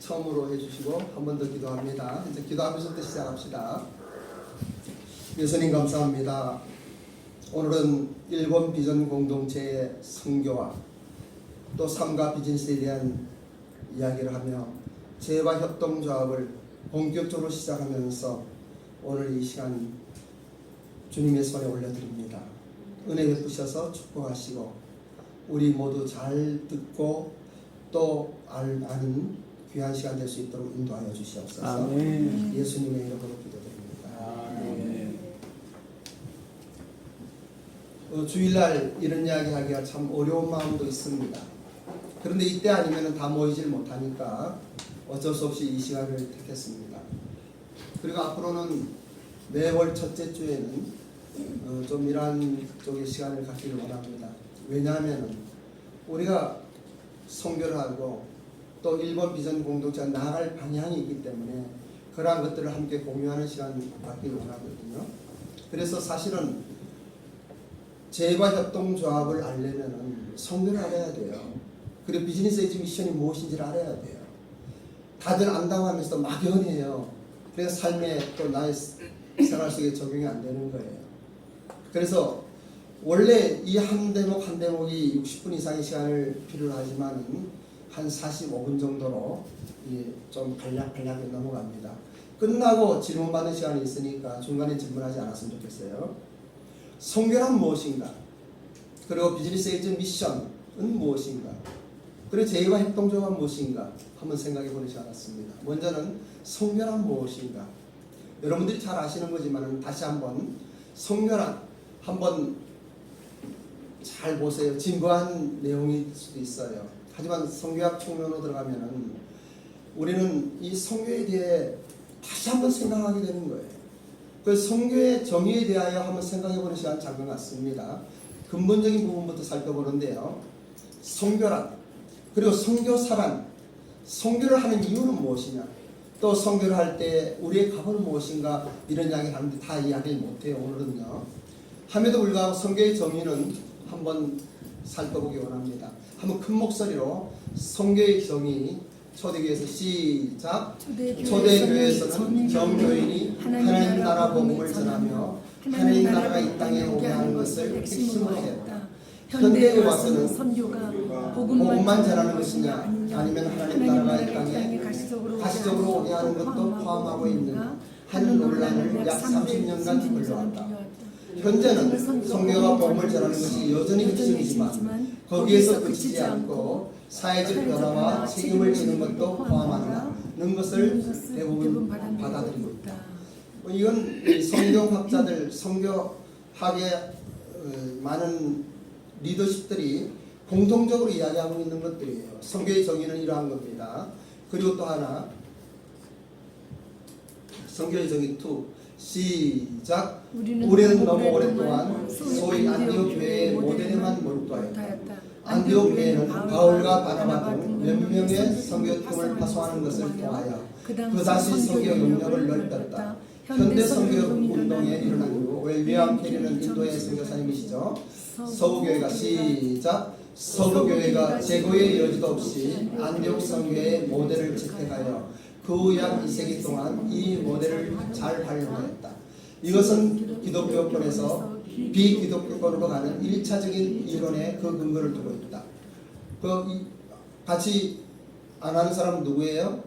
처음으로 해주시고 한 번 더 기도합니다. 이제 기도하면서 또 시작합시다. 예수님 감사합니다. 오늘은 일본 비전 공동체의 선교와 또 삶과 비즈니스에 대한 이야기를 하며 재화 협동조합을 본격적으로 시작하면서 오늘 이 시간 주님의 손에 올려드립니다. 은혜 베푸셔서 축복하시고 우리 모두 잘 듣고 또 아는 귀한 시간 될 수 있도록 인도하여 주시옵소서. 아멘. 예수님의 이름으로 기도드립니다. 아멘. 주일날 이런 이야기 하기가 참 어려운 마음도 있습니다. 그런데 이때 아니면 다 모이질 못하니까 어쩔 수 없이 이 시간을 택했습니다. 그리고 앞으로는 매월 첫째 주에는 좀 이러한 쪽의 시간을 갖기를 원합니다. 왜냐하면 우리가 선교를 하고 또 일본 비전 공동체가 나아갈 방향이 있기 때문에 그러한 것들을 함께 공유하는 시간을 갖기를 원하거든요. 그래서 사실은 재화 협동조합을 알려면 선교를 알아야 돼요. 그리고 비즈니스 에이지 미션이 무엇인지를 알아야 돼요. 다들 안다고 하면서 막연해요. 그래서 삶에 또 나의 생활 속에 적용이 안 되는 거예요. 그래서 원래 이 한 대목 한 대목이 60분 이상의 시간을 필요로 하지만 한 45분 정도로 좀 간략간략하게 넘어갑니다. 끝나고 질문받는 시간이 있으니까 중간에 질문하지 않았으면 좋겠어요. 선교란 무엇인가? 그리고 비즈니스 에이즈 미션은 무엇인가? 그리고 재화 협동조합은 무엇인가? 한번 생각해 보는 시간 같습니다. 먼저는 선교란 무엇인가? 여러분들이 잘 아시는 거지만 다시 한번 선교란 한번 잘 보세요. 진부한 내용일 수도 있어요. 하지만 선교학 측면으로 들어가면은 우리는 이 선교에 대해 다시 한번 생각하게 되는 거예요. 그 선교의 정의에 대하여 한번 생각해보는 시간 잠깐 같습니다. 근본적인 부분부터 살펴보는데요. 선교란 그리고 선교사란 선교를 하는 이유는 무엇이냐? 또 선교를 할 때 우리의 각오는 무엇인가? 이런 이야기를 하는데 다 이야기를 못해요. 오늘은요. 함에도 불구하고 선교의 정의는 한번 살펴보기 원합니다. 한번 큰 목소리로 선교의 정의 초대교회에서 시작. 초대교회에서는 정교인이 하나님 나라 복음을 전하며 하나님 나라가 이 땅에 오게 하는 것을 핵심으로 했다. 현대에 와서는 선교가 복음만 전하는 것이냐 아니면 하나님 나라가 이 땅에 가시적으로 오게 하는 것도 포함하고 있는 한 논란을 약 30년간 벌려왔다. 현재는 선교가 복음을 전하는 것이 여전히 핵심이지만 거기에서 그치지 않고 사회적 변화와 책임을 지는 것도 포함한다는 것을 대부분 받아들이고 있다. 이건 선교학자들, 선교학의 많은 리더십들이 공통적으로 이야기하고 있는 것들이에요. 선교의 정의는 이러한 겁니다. 그리고 또 하나 선교의 정의 2 시작. 우리는 너무 오랫동안 소위 안디옥 교회의 모델에만 몰두하였다. 안디옥 교회는 바울과 바나바 등 몇 명의 선교팀을 파송하는 것을 통하여 그다시 선교 영역을 넓혔다. 현대 선교 운동에 일어난 이후 윌리엄 캐리는 인도의 선교사님이시죠. 서구교회가 시작. 서구교회가 재고의 여지도 없이 안디옥 선교의 모델을 채택하여 그 후 약 2세기 동안 이 모델을 잘 활용하였다. 이것은 기독교권에서 비기독교권으로 가는 1차적인 이론에 그 근거를 두고 있다. 같이 안 하는 사람은 누구예요?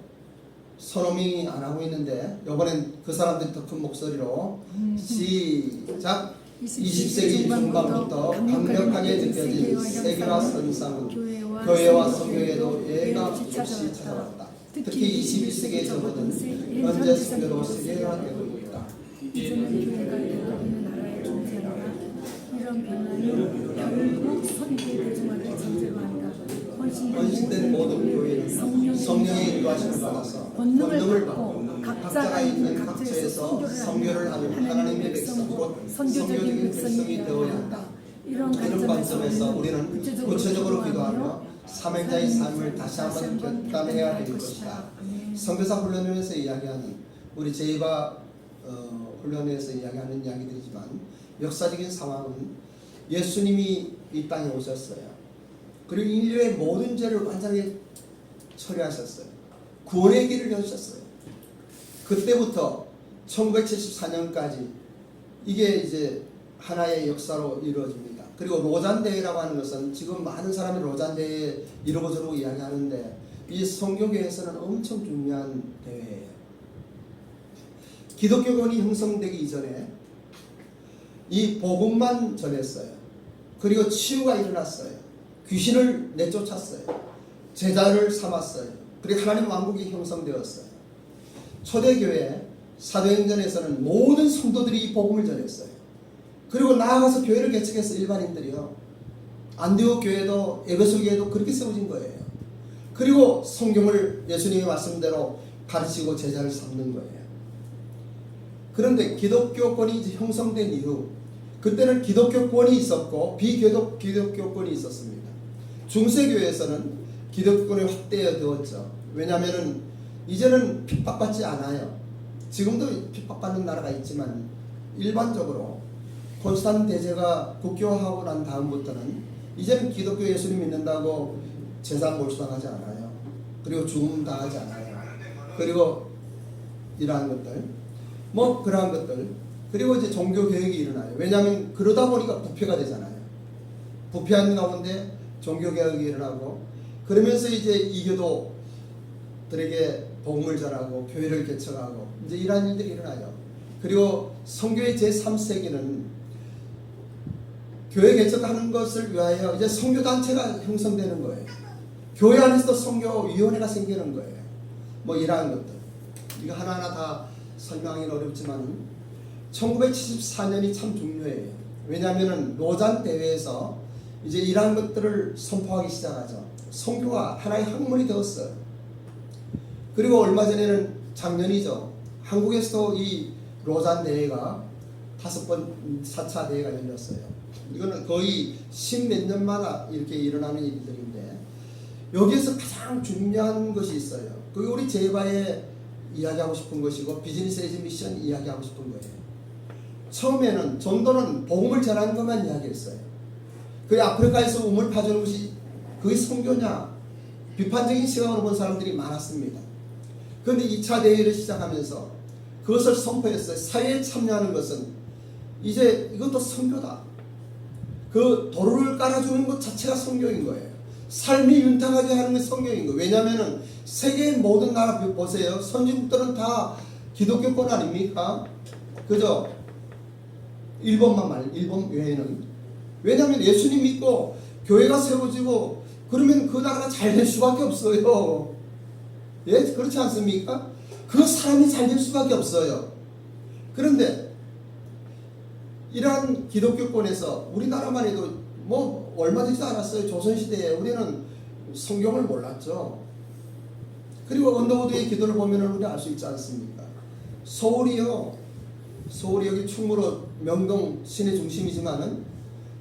선호민이 안 하고 있는데 이번엔 그 사람들이 더 큰 목소리로 시작. 20세기 중반부터 강력하게 느껴진 세계화 현상은 교회와 선교에도 예가 없이 찾아왔다. 특히 21세기에 접어든 현재 선교도 세계화되고 있다. 이제는 교회가 되어가는 나라의 존재가 이런 변화는 결국 선교의 대중화를 전제로 한다. 헌신된 모든 교회는 성령의 인도하심을 받아서 권능을 받고 각자가 있는 각처에서 선교를 하는 하나님의 백성, 곧 선교적인 백성이 되어야 한다. 이런 관점에서 우리는 구체적으로 기도하며 사명자의 삶을 다시 한번 결단해야 될 것이다. 선교사 훈련회에서 이야기하는 우리 제이바 훈련회에서 이야기하는 이야기들이지만 역사적인 상황은 예수님이 이 땅에 오셨어요. 그리고 인류의 모든 죄를 완전히 처리하셨어요. 구원의 길을 여셨어요. 그때부터 1974년까지 이게 이제 하나의 역사로 이루어집니다. 그리고 로잔대회라고 하는 것은 지금 많은 사람이 로잔대회 이러고 저러고 이야기하는데 이 성교계에서는 엄청 중요한 대회예요. 기독교권이 형성되기 이전에 이 복음만 전했어요. 그리고 치유가 일어났어요. 귀신을 내쫓았어요. 제자를 삼았어요. 그리고 하나님 왕국이 형성되었어요. 초대교회 사도행전에서는 모든 성도들이 이 복음을 전했어요. 그리고 나아가서 교회를 개척해서 일반인들이요. 안디옥 교회도 에베소 교회도 그렇게 세워진 거예요. 그리고 성경을 예수님의 말씀대로 가르치고 제자를 삼는 거예요. 그런데 기독교권이 이제 형성된 이후 그때는 기독교권이 있었고 비기독교권이 있었습니다. 중세교회에서는 기독교권이 확대되었죠. 왜냐하면 이제는 핍박받지 않아요. 지금도 핍박받는 나라가 있지만 일반적으로 콘스탄 대제가 국교화하고 난 다음부터는 이제는 기독교 예수님 믿는다고 재산 몰수당하지 않아요. 그리고 죽음 당하지 않아요. 그리고 이러한 것들 뭐 그러한 것들 그리고 이제 종교 개혁이 일어나요. 왜냐하면 그러다 보니까 부패가 되잖아요. 부패한 가운데 종교 개혁이 일어나고 그러면서 이제 이교도들에게 복음을 전하고 교회를 개척하고 이제 이러한 일들이 일어나요. 그리고 성교의 제3세기는 교회 개척하는 것을 위하여 이제 성교단체가 형성되는 거예요. 교회 안에서도 성교위원회가 생기는 거예요. 뭐 이러한 것들 이거 하나하나 다 설명하기는 어렵지만 1974년이 참 중요해요. 왜냐하면 로잔 대회에서 이제 이러한 것들을 선포하기 시작하죠. 성교가 하나의 학문이 되었어요. 그리고 얼마 전에는 작년이죠. 한국에서도 이 로잔 대회가 5번 4차 대회가 열렸어요. 이거는 거의 10몇 년마다 이렇게 일어나는 일들인데 여기에서 가장 중요한 것이 있어요. 그게 우리 제바에 이야기하고 싶은 것이고 비즈니스 에이즈 미션 이야기하고 싶은 거예요. 처음에는 전도는 복음을 전하는 것만 이야기했어요. 그 아프리카에서 우물 파주는 것이 그게 선교냐 비판적인 시각으로 본 사람들이 많았습니다. 그런데 2차 대회를 시작하면서 그것을 선포했어요. 사회에 참여하는 것은 이제 이것도 선교다. 그 도로를 깔아주는 것 자체가 선교인 거예요. 삶이 윤택하게 하는 게 선교인 거예요. 왜냐하면 세계의 모든 나라 보세요. 선진국들은 다 기독교권 아닙니까? 그죠? 일본 외에는. 왜냐하면 예수님 믿고 교회가 세워지고 그러면 그 나라가 잘 될 수밖에 없어요. 예? 그렇지 않습니까? 그 사람이 잘 될 수밖에 없어요. 그런데 이러한 기독교권에서 우리나라만 해도 뭐 얼마 되지 않았어요. 조선시대에 우리는 성경을 몰랐죠. 그리고 언더우드의 기도를 보면 우리 알 수 있지 않습니까? 서울이 여기 충무로 명동 시내 중심이지만은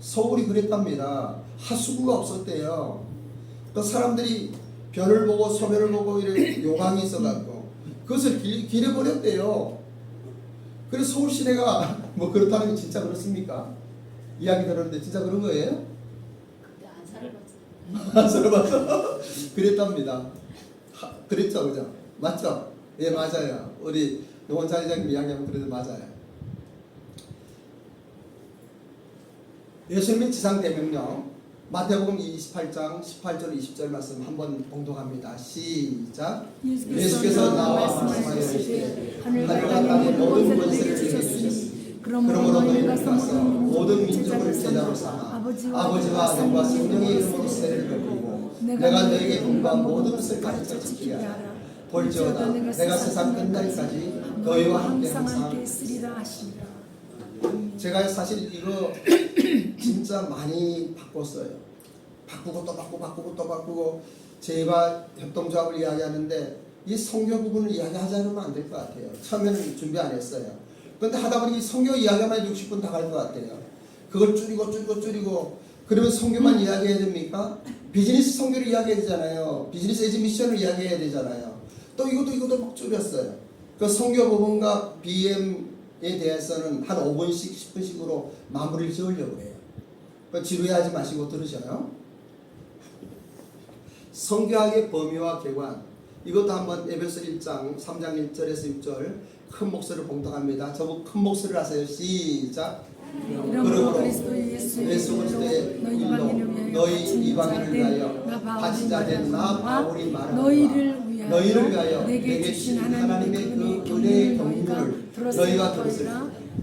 서울이 그랬답니다. 하수구가 없었대요. 그 사람들이 별을 보고 소멸을 보고 이런 요강이 있어갖고 그것을 길에 버렸대요. 그래서 서울 시내가 뭐 그렇다는 게 진짜 그렇습니까? 이야기 들었는데 진짜 그런 거예요? 그때 안 살아봤어요. 안 살아봤어? 그랬답니다. 그랬죠, 그죠? 맞죠? 예, 맞아요. 우리 원장님 이야기하면 그래도 맞아요. 예수님의 지상대명령 마태복음 28장 18절 20절 말씀 한번 봉독합니다. 시작. 예수께서 나와 말씀하시되 하늘과 땅의 모든 권세를 내게 주셨으니 그러므로 너희는 가서 모든 민족을 제자로 삼아 아버지와 아들과 성령의 이름으로 세례를 베푸고 내가 너에게 분부한 모든 것을 가르쳐 지키게 하라. 볼지어다 내가 세상 끝날까지 너희와 함께 항상 있으리라 하시니라. 제가 사실 이거 진짜 많이 바꿨어요. 바꾸고 또 바꾸고 또 바꾸고 제가 협동조합을 이야기하는데 이 성교 부분을 이야기하지 않으면 안 될 것 같아요. 처음에는 준비 안 했어요. 그런데 하다 보니 성교 이야기만 해도 60분 다 갈 것 같아요. 그걸 줄이고 그러면 성교만 이야기해야 됩니까? 비즈니스 성교를 이야기해야 되잖아요. 비즈니스 에이즈 미션을 이야기해야 되잖아요. 또 이것도 막 줄였어요. 그 성교 부분과 BM에 대해서는 한 5분씩 10분씩으로 마무리를 지으려고 해요. 지루해하지 마시고 들으셔요. 성교학의 범위와 개관 이것도 한번 에베소 1장 3장 1절에서 6절 큰 목소리를 봉독합니다. 저보고 큰 목소리를 하세요. 시작. 그러므로 그리스도 예수의 그리스도의 일로 너희 이방인을 위하여 같이 자된 나 바울이 말하노라. 너희를 위하여 내게 주신 하나님의 그 은혜의 경륜을 너희가 들었을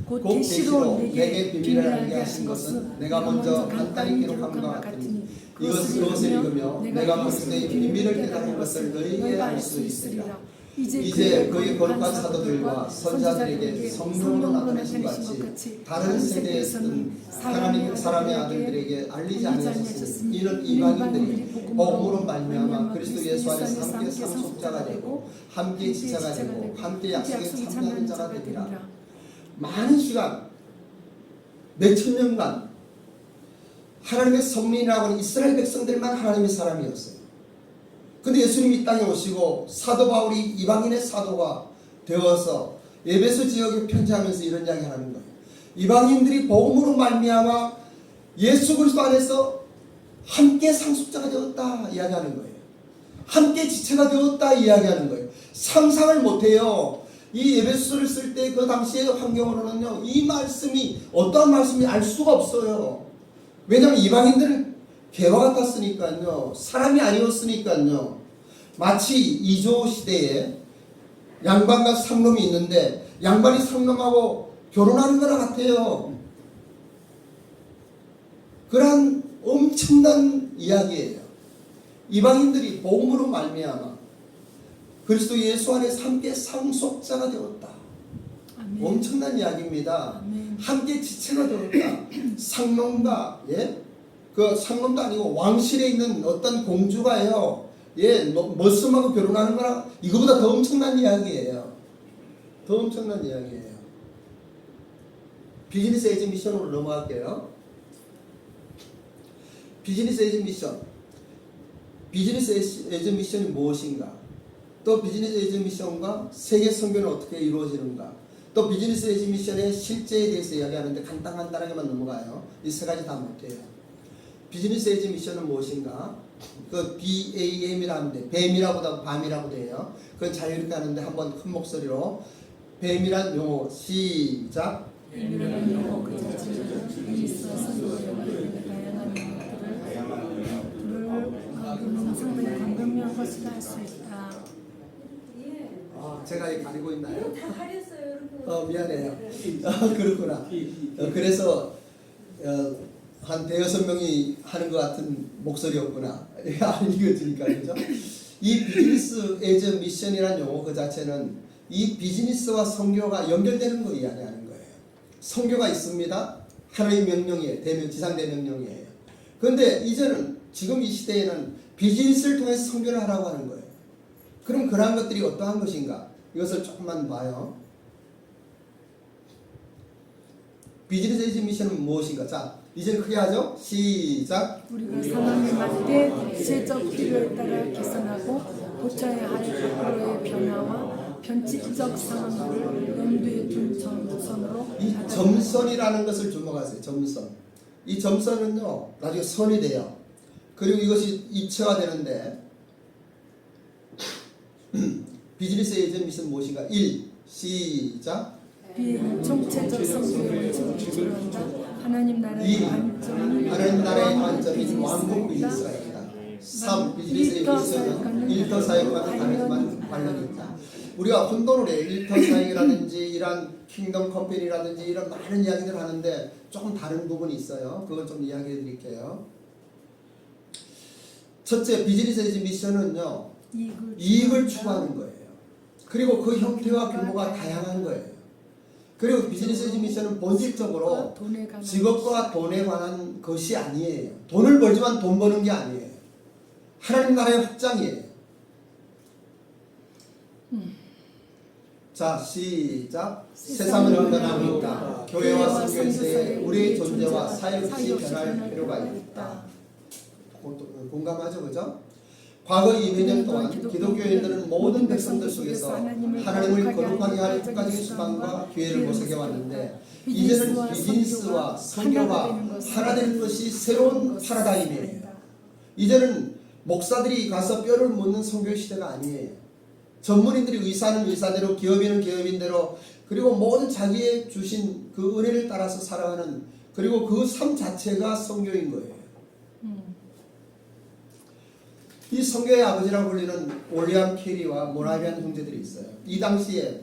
곧 계시로 내게 비밀을 알게 하신 것은 내가 먼저 간단히 기록함과 같으니 이것을 읽으며 내가 그리스도의 비밀을 깨달은 것을 너희에게 알 수 있으리라. 이제 그의 거룩한 사도들과 선지자들에게 성령으로 나타내신 것 같이 다른 세대에 있던 사람의 아들들에게 알리지 않으셨으니 이는 이방인들이 복음으로 말미암아 그리스도 예수 안에서 함께 상속자가 되고 함께 지체가 되고 함께 약속에 참여하는 자가 되리라. 많은 시간 몇천 년간 하나님의 성민이라고 하는 이스라엘 백성들만 하나님의 사람이었어요. 근데 예수님이 이 땅에 오시고 사도 바울이 이방인의 사도가 되어서 에베소 지역에 편지하면서 이런 이야기 하는 거예요. 이방인들이 복음으로 말미암아 예수 그리스도 안에서 함께 상속자가 되었다 이야기하는 거예요. 함께 지체가 되었다 이야기하는 거예요. 상상을 못해요. 이 에베소를 쓸 때 그 당시의 환경으로는요, 이 말씀이 어떠한 말씀인지 알 수가 없어요. 왜냐하면 이방인들은 개와 같았으니까요. 사람이 아니었으니까요. 마치 이조 시대에 양반과 상놈이 있는데 양반이 상놈하고 결혼하는 거랑 같아요. 그러한 엄청난 이야기예요. 이방인들이 복음으로 말미암아 그리스도 예수 안에서 함께 상속자가 되었다. 아멘. 엄청난 이야기입니다. 아멘. 함께 지체가 되었다. 상놈과 그 상놈도 아니고 왕실에 있는 어떤 공주가요, 머슴하고 결혼하는 거랑 이거보다 더 엄청난 이야기예요. 더 엄청난 이야기예요. 비즈니스 에이즈 미션으로 넘어갈게요. 비즈니스 에이즈 미션. 비즈니스 에이즈 미션이 무엇인가? 또 비즈니스 에이즈 미션과 세계 선교는 어떻게 이루어지는가? 또 비즈니스 에이즈 미션의 실제에 대해서 이야기하는데 간단하게만 넘어가요. 이 세 가지 다 못해요. 비즈니스 에이즈 미션은 무엇인가? 그 BAM이라 하는데 뱀이라고도 밤이라고도 해요. 그건 자유롭게 하는데 한번 큰 목소리로 뱀이란 용어 시작. 뱀이라는 용어 그 자체는 비즈니스 선교의 다양한 것들을 상당히 광범위한 것이라 할 수 있다. 제가 가리고 있나요? 다 가렸어요. 미안해요. 그렇구나. 그래서 한 대여섯 명이 하는 것 같은 목소리였구나. 안 읽어지니까 그죠? 이 비즈니스 에이즈 미션이라는 용어 그 자체는 이 비즈니스와 선교가 연결되는 거 이야기하는 거예요. 선교가 있습니다. 하나님의 명령이에요. 지상 대명령이에요. 그런데 이제는 지금 이 시대에는 비즈니스를 통해서 선교를 하라고 하는 거예요. 그럼 그러한 것들이 어떠한 것인가? 이것을 조금만 봐요. 비즈니스 에이즈 미션은 무엇인가? 자, 이제는 크게 하죠. 시작. 우리가 상황에 맞게 구체적 필요에 따라 개선하고 고쳐야 할 앞으로의 변화와 변칙적 상황을 염두에 둔 점선으로 이 점선이라는 것을 주목하세요. 점선. 이 점선은요, 나중에 선이 돼요. 그리고 이것이 입체화 되는데 비즈니스 에이즈 미션 무엇인가? 1. 시작. 비총체적 성교의 원칙을 지도한다. 하나님 나라의 관점이 하나님 나라의 관점인 왕국 비즈니스가 있다. 3. 비즈니스 에이즈 미션은 일터 사역과는 다르지만 관련이 있다. 우리가 혼돈을 해요. 일터 사역이라든지 이런 킹덤 컴퍼니라든지 이런 많은 이야기들 하는데 조금 다른 부분이 있어요. 그걸 좀 이야기해 드릴게요. 첫째, 비즈니스 에이즈 미션은요, 이익을 추구하는 거예요. 그리고 그 형태와 규모가 다양한 거예요. 그리고 비즈니스 에이즈 미션은 본질적으로 직업과 돈에 관한 것이 아니에요. 돈을 벌지만 돈 버는 게 아니에요. 하나님 나라의 확장이에요. 자, 시작. 세상을 변화합니다. 교회와 선교사의 우리의 존재와 사역이 변할 필요가 있다. 공감하죠, 그죠? 과거 200년 동안 기독교인들은 모든 백성들 속에서 하나님을 거룩하게 할 국가적인 수단과 기회를 모색해 왔는데 이제는 비즈니스와 선교가 하나 되는 것이 새로운 파라다임이에요. 이제는 목사들이 가서 뼈를 묻는 선교 시대가 아니에요. 전문인들이 의사는 의사대로, 기업인은 기업인대로, 그리고 모든 자기의 주신 그 은혜를 따라서 살아가는, 그리고 그 삶 자체가 선교인 거예요. 이 선교의 아버지라고 불리는 올리엄 캐리와 모라비안 형제들이 있어요. 이 당시에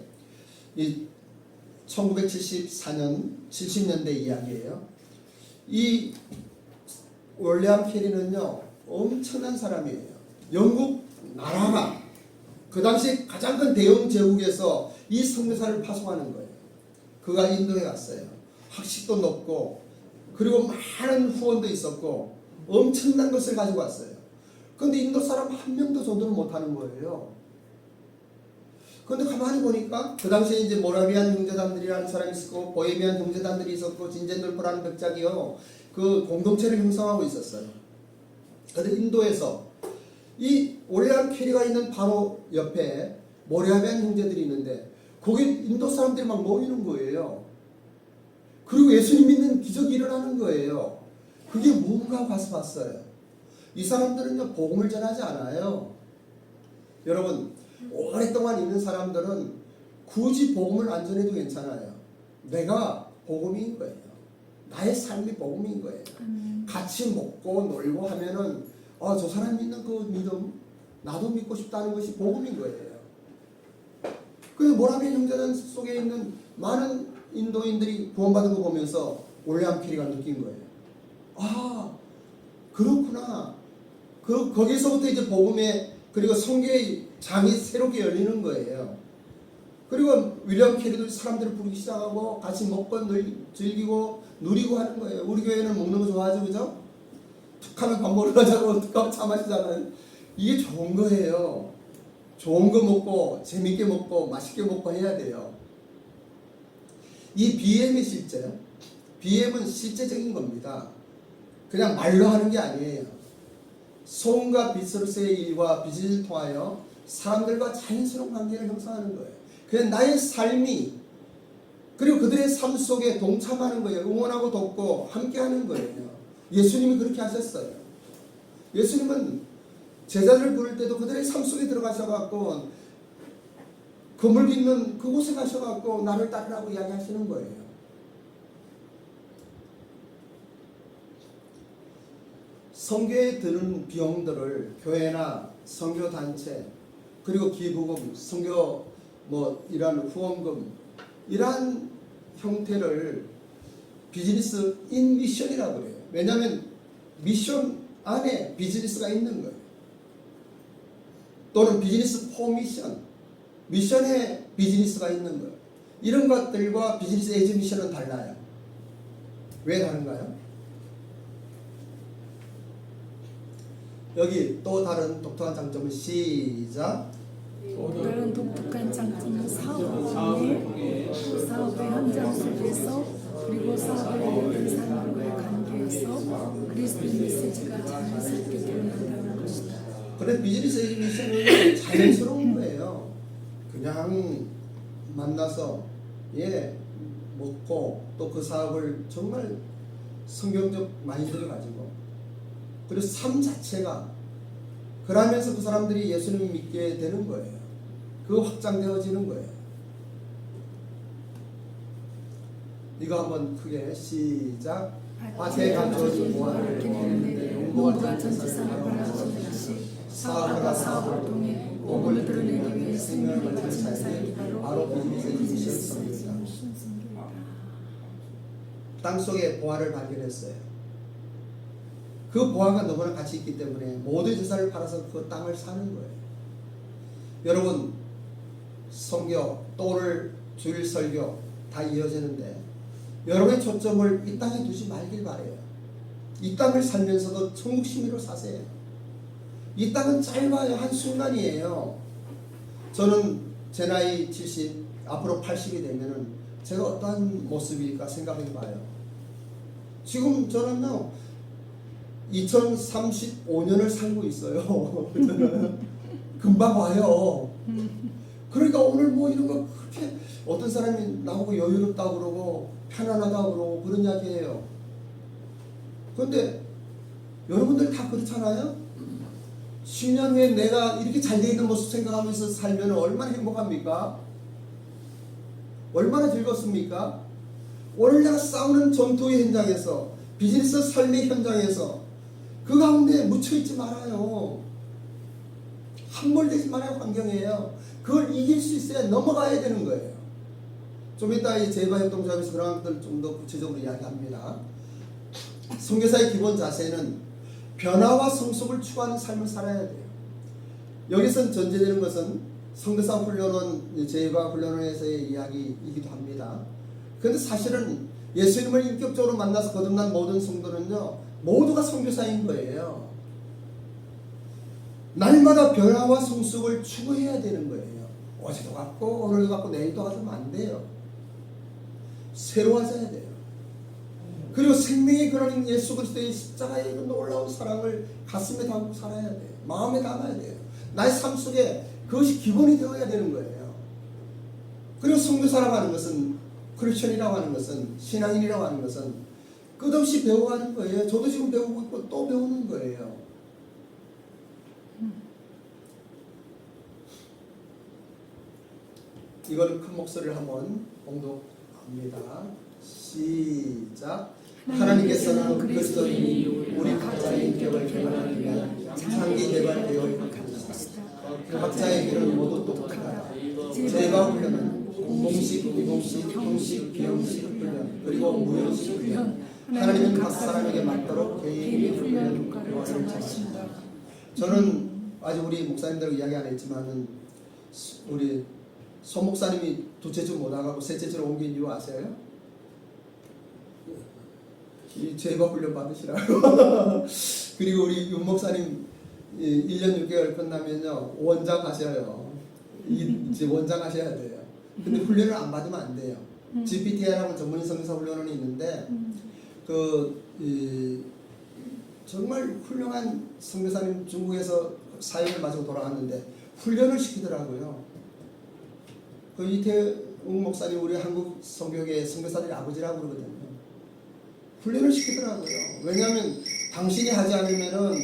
이 1974년 70년대 이야기예요. 이 올리엄 캐리는요 엄청난 사람이에요. 영국 나라가 그 당시 가장 큰 대영 제국에서 이 선교사를 파송하는 거예요. 그가 인도에 갔어요. 학식도 높고 그리고 많은 후원도 있었고 엄청난 것을 가지고 왔어요. 근데 인도 사람 한 명도 전도를 못하는 거예요. 근데 가만히 보니까 그 당시에 이제 모라비안 형제단들이라는 사람이 있었고 보헤미안 형제단들이 있었고 진젠돌프라는 백작이요 그 공동체를 형성하고 있었어요. 근데 인도에서 이 올리엄 캐리가 있는 바로 옆에 모라비안 형제들이 있는데 거기 인도 사람들이 막 모이는 거예요. 그리고 예수님 믿는 기적이 일어나는 거예요. 그게 뭔가 가서 봤어요. 이 사람들은요 복음을 전하지 않아요. 여러분 오랫동안 있는 사람들은 굳이 복음을 안 전해도 괜찮아요. 내가 복음인 거예요. 나의 삶이 복음인 거예요. 같이 먹고 놀고 하면은 저 사람 믿는 그 믿음 나도 믿고 싶다는 것이 복음인 거예요. 그래서 모라비안 형제단 속에 있는 많은 인도인들이 구원받은 거 보면서 올리엄 캐리가 느낀 거예요. 아 그렇구나. 거기서부터 이제 복음의 그리고 선교의 장이 새롭게 열리는 거예요. 그리고 윌리엄 캐리도 사람들을 부르기 시작하고 같이 먹고 즐기고 누리고 하는 거예요. 우리 교회는 먹는 거 좋아하죠, 그죠? 툭 하면 밥 먹으러 가자고 툭 하면 차 마시잖아요. 이게 좋은 거예요. 좋은 거 먹고 재밌게 먹고 맛있게 먹고 해야 돼요. 이 BM이 실제요. BM은 실제적인 겁니다. 그냥 말로 하는 게 아니에요. 소음과 빛으로서의 일과 비즈니스를 통하여 사람들과 자연스러운 관계를 형성하는 거예요. 그래서 나의 삶이 그리고 그들의 삶 속에 동참하는 거예요. 응원하고 돕고 함께하는 거예요. 예수님이 그렇게 하셨어요. 예수님은 제자들을 부를 때도 그들의 삶 속에 들어가셔갖고 그물 빚는 그곳에 가셔갖고 나를 따르라고 이야기하시는 거예요. 선교에 드는 비용들을 교회나 선교단체 그리고 기부금, 선교 이런 후원금 이러한 형태를 비즈니스 인 미션이라고 그래요. 왜냐하면 미션 안에 비즈니스가 있는 거예요. 또는 비즈니스 포 미션, 미션에 비즈니스가 있는 거예요. 이런 것들과 비즈니스 에이즈 미션은 달라요. 왜 다른가요? 여기 또 다른 독특한 장점은 시작. 다른 독특한 장점은 사업을 통해 사업의 현장 속에서 그리고 사업을 하는 사람들과의 관계에서 그리스도의 메시지가 자연스럽게 드러난다는 것이다. 그래 비즈니스 미션은 자연스러운 거예요. 그냥 만나서 먹고 또 그 사업을 정말 성경적 마인드를 가지고 그리고 삶 자체가 그러면서 그 사람들이 예수님을 믿게 되는 거예요. 그거 확장되어지는 거예요. 이거 한번 크게 시작. 밭에 감춰진 보화를 얻는데 농부가 전체 산업을 하시듯이 사업가가 사업을 통해 복음을 드러내기 위해 생명을 바치는 삶이 바로 비즈니스 미션입니다. 땅속에 보화를 발견했어요. 그 보화가 너무나 가치 있기 때문에 모든 재산을 팔아서 그 땅을 사는 거예요. 여러분 선교 또 오늘 주일 설교 다 이어지는데 여러분의 초점을 이 땅에 두지 말길 바래요. 이 땅을 살면서도 천국 시민으로 사세요. 이 땅은 짧아요. 한순간이에요. 저는 제 나이 70 앞으로 80이 되면은 제가 어떠한 모습일까 생각해 봐요. 지금 저는요 2035년을 살고 있어요. 금방 와요. 그러니까 오늘 이런 거 그렇게 어떤 사람이 나보고 여유롭다고 그러고 편안하다고 그러고 그런 이야기해요. 그런데 여러분들 다 그렇잖아요. 10년 후에 내가 이렇게 잘 돼 있는 모습 생각하면서 살면 얼마나 행복합니까? 얼마나 즐겁습니까? 오늘 내가 싸우는 전투의 현장에서, 비즈니스 삶의 현장에서 그 가운데 묻혀있지 말아요. 함몰되지 말아요. 환경이에요. 그걸 이길 수 있어야 넘어가야 되는 거예요. 좀 이따 이 제바협동조합에서 그런 것들 좀 더 구체적으로 이야기합니다. 선교사의 기본 자세는 변화와 성숙을 추구하는 삶을 살아야 돼요. 여기서 전제되는 것은 선교사 훈련원, 제바 훈련원에서의 이야기이기도 합니다. 그런데 사실은 예수님을 인격적으로 만나서 거듭난 모든 성도는요, 모두가 선교사인 거예요. 날마다 변화와 성숙을 추구해야 되는 거예요. 어제도 같고 오늘도 같고 내일도 같으면 안 돼요. 새로워져야 돼요. 그리고 생명의 근원인 예수 그리스도의 십자가의 이런 놀라운 사랑을 가슴에 담고 살아야 돼요. 마음에 담아야 돼요. 나의 삶 속에 그것이 기본이 되어야 되는 거예요. 그리고 선교사라고 하는 것은, 크리스천이라고 하는 것은, 신앙인이라고 하는 것은 끝없이 배워가는 거예요. 저도 지금 배우고 있고 또 배우는 거예요. 이걸 큰 목소리를 한번 봉독합니다. 시작. 하나님께서는 그리스도인이 우리 각자의 인격을 개발하기 위한 장기 개발 계획을 가지셨다. 각자의 길은 모두 똑같다. 제바 훈련은 공식, 비공식, 형식, 비형식 훈련, 그리고 무형식 훈련. 하나님은 각 사람에게 맞도록 개인의 훈련 효과를 정하신다. 저는 아직 우리 목사님들하고 이야기 안 했지만은 우리 소 목사님이 두째 주 못 나가고 셋째 주로 옮긴 이유 아세요? 이 제바 훈련 받으시라고. 그리고 우리 윤 목사님 1년 6개월 끝나면요 원장 하셔요. 이제 원장 하셔야 돼요. 근데 훈련을 안 받으면 안 돼요. GPT라는 전문인 선교사 훈련원이 있는데 정말 훌륭한 선교사님 중국에서 사역을 마치고 돌아갔는데 훈련을 시키더라고요. 그 이태웅 목사님 우리 한국 선교계 선교사들의 아버지라고 그러거든요. 훈련을 시키더라고요. 왜냐하면 당신이 하지 않으면은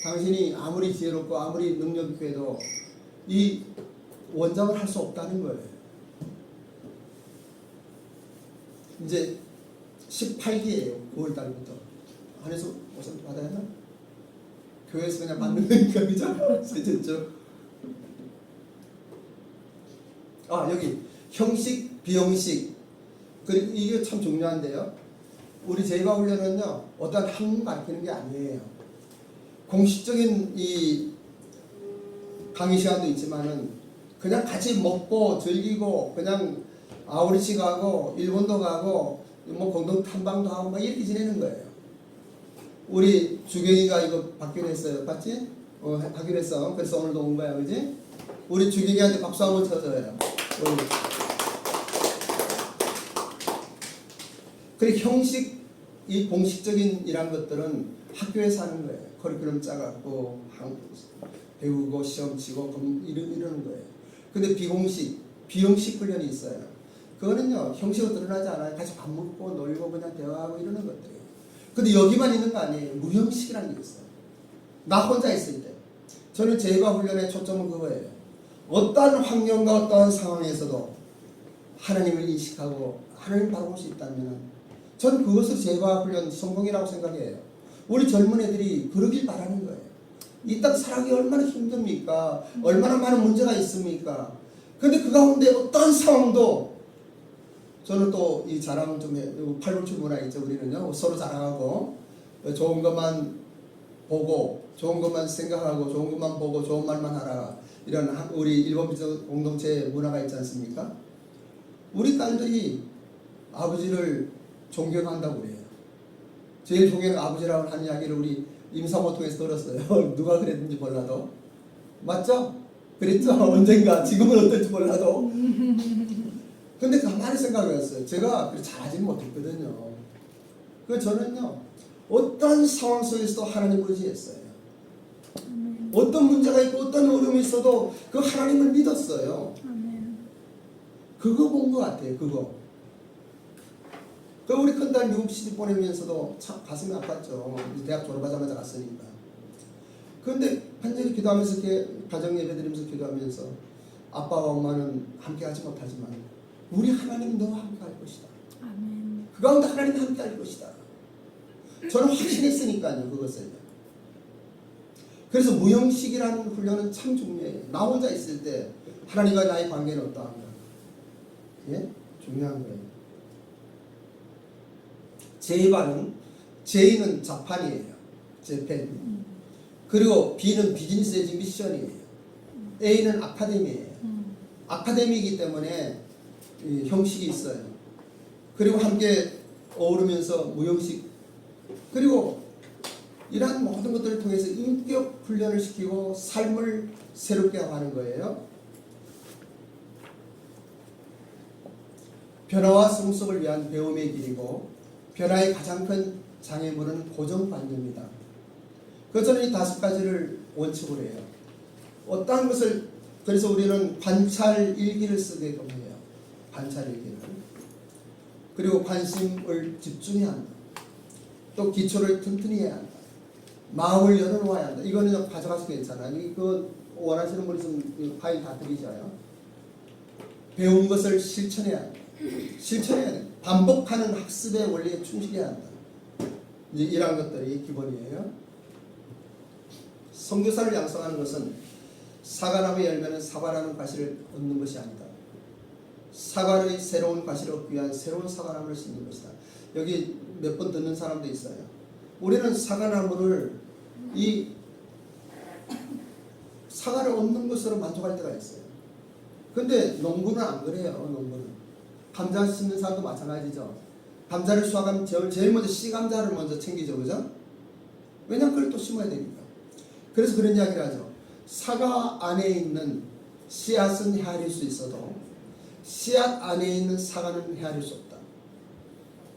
당신이 아무리 지혜롭고 아무리 능력 있고 해도 이 원장을 할 수 없다는 거예요. 이제 18기예요. 9월달부터. 안에서 무슨 받아야 하나? 교회에서 그냥 받는 거니까 그죠? 셋째죠. 여기 형식, 비형식. 그리고 이게 참 중요한데요. 우리 제바 훈련은요 어떤 학문 가르치는 게 아니에요. 공식적인 이 강의 시간도 있지만은 그냥 같이 먹고 즐기고 그냥 아우리치 가고 일본도 가고 뭐 공동 탐방도 하고 막 이렇게 지내는 거예요. 우리 주경이가 이거 받기로 했어요. 봤지? 받기로 했어. 그래서 오늘도 온 거야, 그지? 우리 주경이한테 박수 한번 쳐줘요. 그리고 형식, 이 공식적인 이런 것들은 학교에서 하는 거예요. 커리큘럼 짜갖고 배우고 시험 치고 이러는 거예요. 근데 비형식 훈련이 있어요. 그거는요 형식으로 드러나지 않아요. 같이 밥 먹고 놀고 그냥 대화하고 이러는 것들이에요. 근데 여기만 있는 거 아니에요. 무형식이라는 게 있어요. 나 혼자 있을 때. 저는 제바 훈련의 초점은 그거예요. 어떠한 환경과 어떠한 상황에서도 하나님을 인식하고 하나님 바라볼 수 있다면 저는 그것을 제바 훈련 성공이라고 생각해요. 우리 젊은 애들이 그러길 바라는 거예요. 이 땅 살아가기 얼마나 힘듭니까? 얼마나 많은 문제가 있습니까? 근데 그 가운데 어떠한 상황도 저는 또 이 자랑 좀 해. 8불출 문화 있죠. 우리는요 서로 자랑하고 좋은 것만 보고 좋은 것만 생각하고 좋은 것만 보고 좋은 말만 하라. 이런 우리 일본 민족 공동체 문화가 있지 않습니까? 우리 딸들이 아버지를 존경한다고 그래요. 제일 존경하는 아버지라고 하는 이야기를 우리 임사모 통해서 들었어요. 누가 그랬는지 몰라도. 맞죠? 그랬죠? 언젠가. 지금은 어떨지 몰라도. 근데 가만히 생각해봤어요. 제가 잘하지는 못했거든요. 그래서 저는요 어떤 상황 속에서도 하나님을 의지했어요. 어떤 문제가 있고 어떤 어려움이 있어도 그 하나님을 믿었어요. 그거 본 것 같아요. 그거. 그 우리 큰딸 미국 시집 보내면서도 참 가슴이 아팠죠. 대학 졸업하자마자 갔으니까. 그런데 간절히 기도하면서 가정 예배 드리면서 기도하면서 아빠와 엄마는 함께하지 못하지만 우리 하나님은 너와 함께할 것이다. 아멘. 그 가운데 하나님이 함께할 것이다. 저는 확신했으니까요, 그것을. 그래서 무형식이라는 훈련은 참 중요해요. 나 혼자 있을 때 하나님과 나의 관계는 어떠한가? 예? 중요한 거예요. J는 자판이에요. 재팬. 그리고 B는 비즈니스 에지 미션이에요. A는 아카데미예요. 아카데미이기 때문에 형식이 있어요. 그리고 함께 어우르면서 무형식. 그리고 이러한 모든 것들을 통해서 인격 훈련을 시키고 삶을 새롭게 하는 거예요. 변화와 성숙을 위한 배움의 길이고 변화의 가장 큰 장애물은 고정관념이다. 그래서 저는 이 5가지를 원칙으로 해요. 어떠한 것을 그래서 우리는 관찰 일기를 쓰게끔 해요. 관찰 일기를. 그리고 관심을 집중해야 한다. 또 기초를 튼튼히 해야 한다. 마음을 열어놓아야 한다. 이거는 가져가서 괜찮아요. 이거 원하시는 분 있으면 파일 다 드리자요. 배운 것을 실천해야 한다. 실천해야 돼. 반복하는 학습의 원리에 충실해야 한다. 이제 이러한 것들이 기본이에요. 선교사를 양성하는 것은 사과나무의 열매는 사과라는 과실을 얻는 것이 아니다. 사과의 새로운 과실을 얻기 위한 새로운 사과나무를 심는 것이다. 여기 몇 번 듣는 사람도 있어요. 우리는 사과나무를 이 사과를 얻는 것으로 만족할 때가 있어요. 근데 농부는 안 그래요. 농부는 감자 심는 사람도 마찬가지죠. 감자를 수확하면 제일 먼저 씨감자를 먼저 챙기죠, 그죠? 왜냐면 그걸 또 심어야 되니까. 그래서 그런 이야기를 하죠. 사과 안에 있는 씨앗은 헤아릴 수 있어도 씨앗 안에 있는 사과는 헤아릴 수 없다.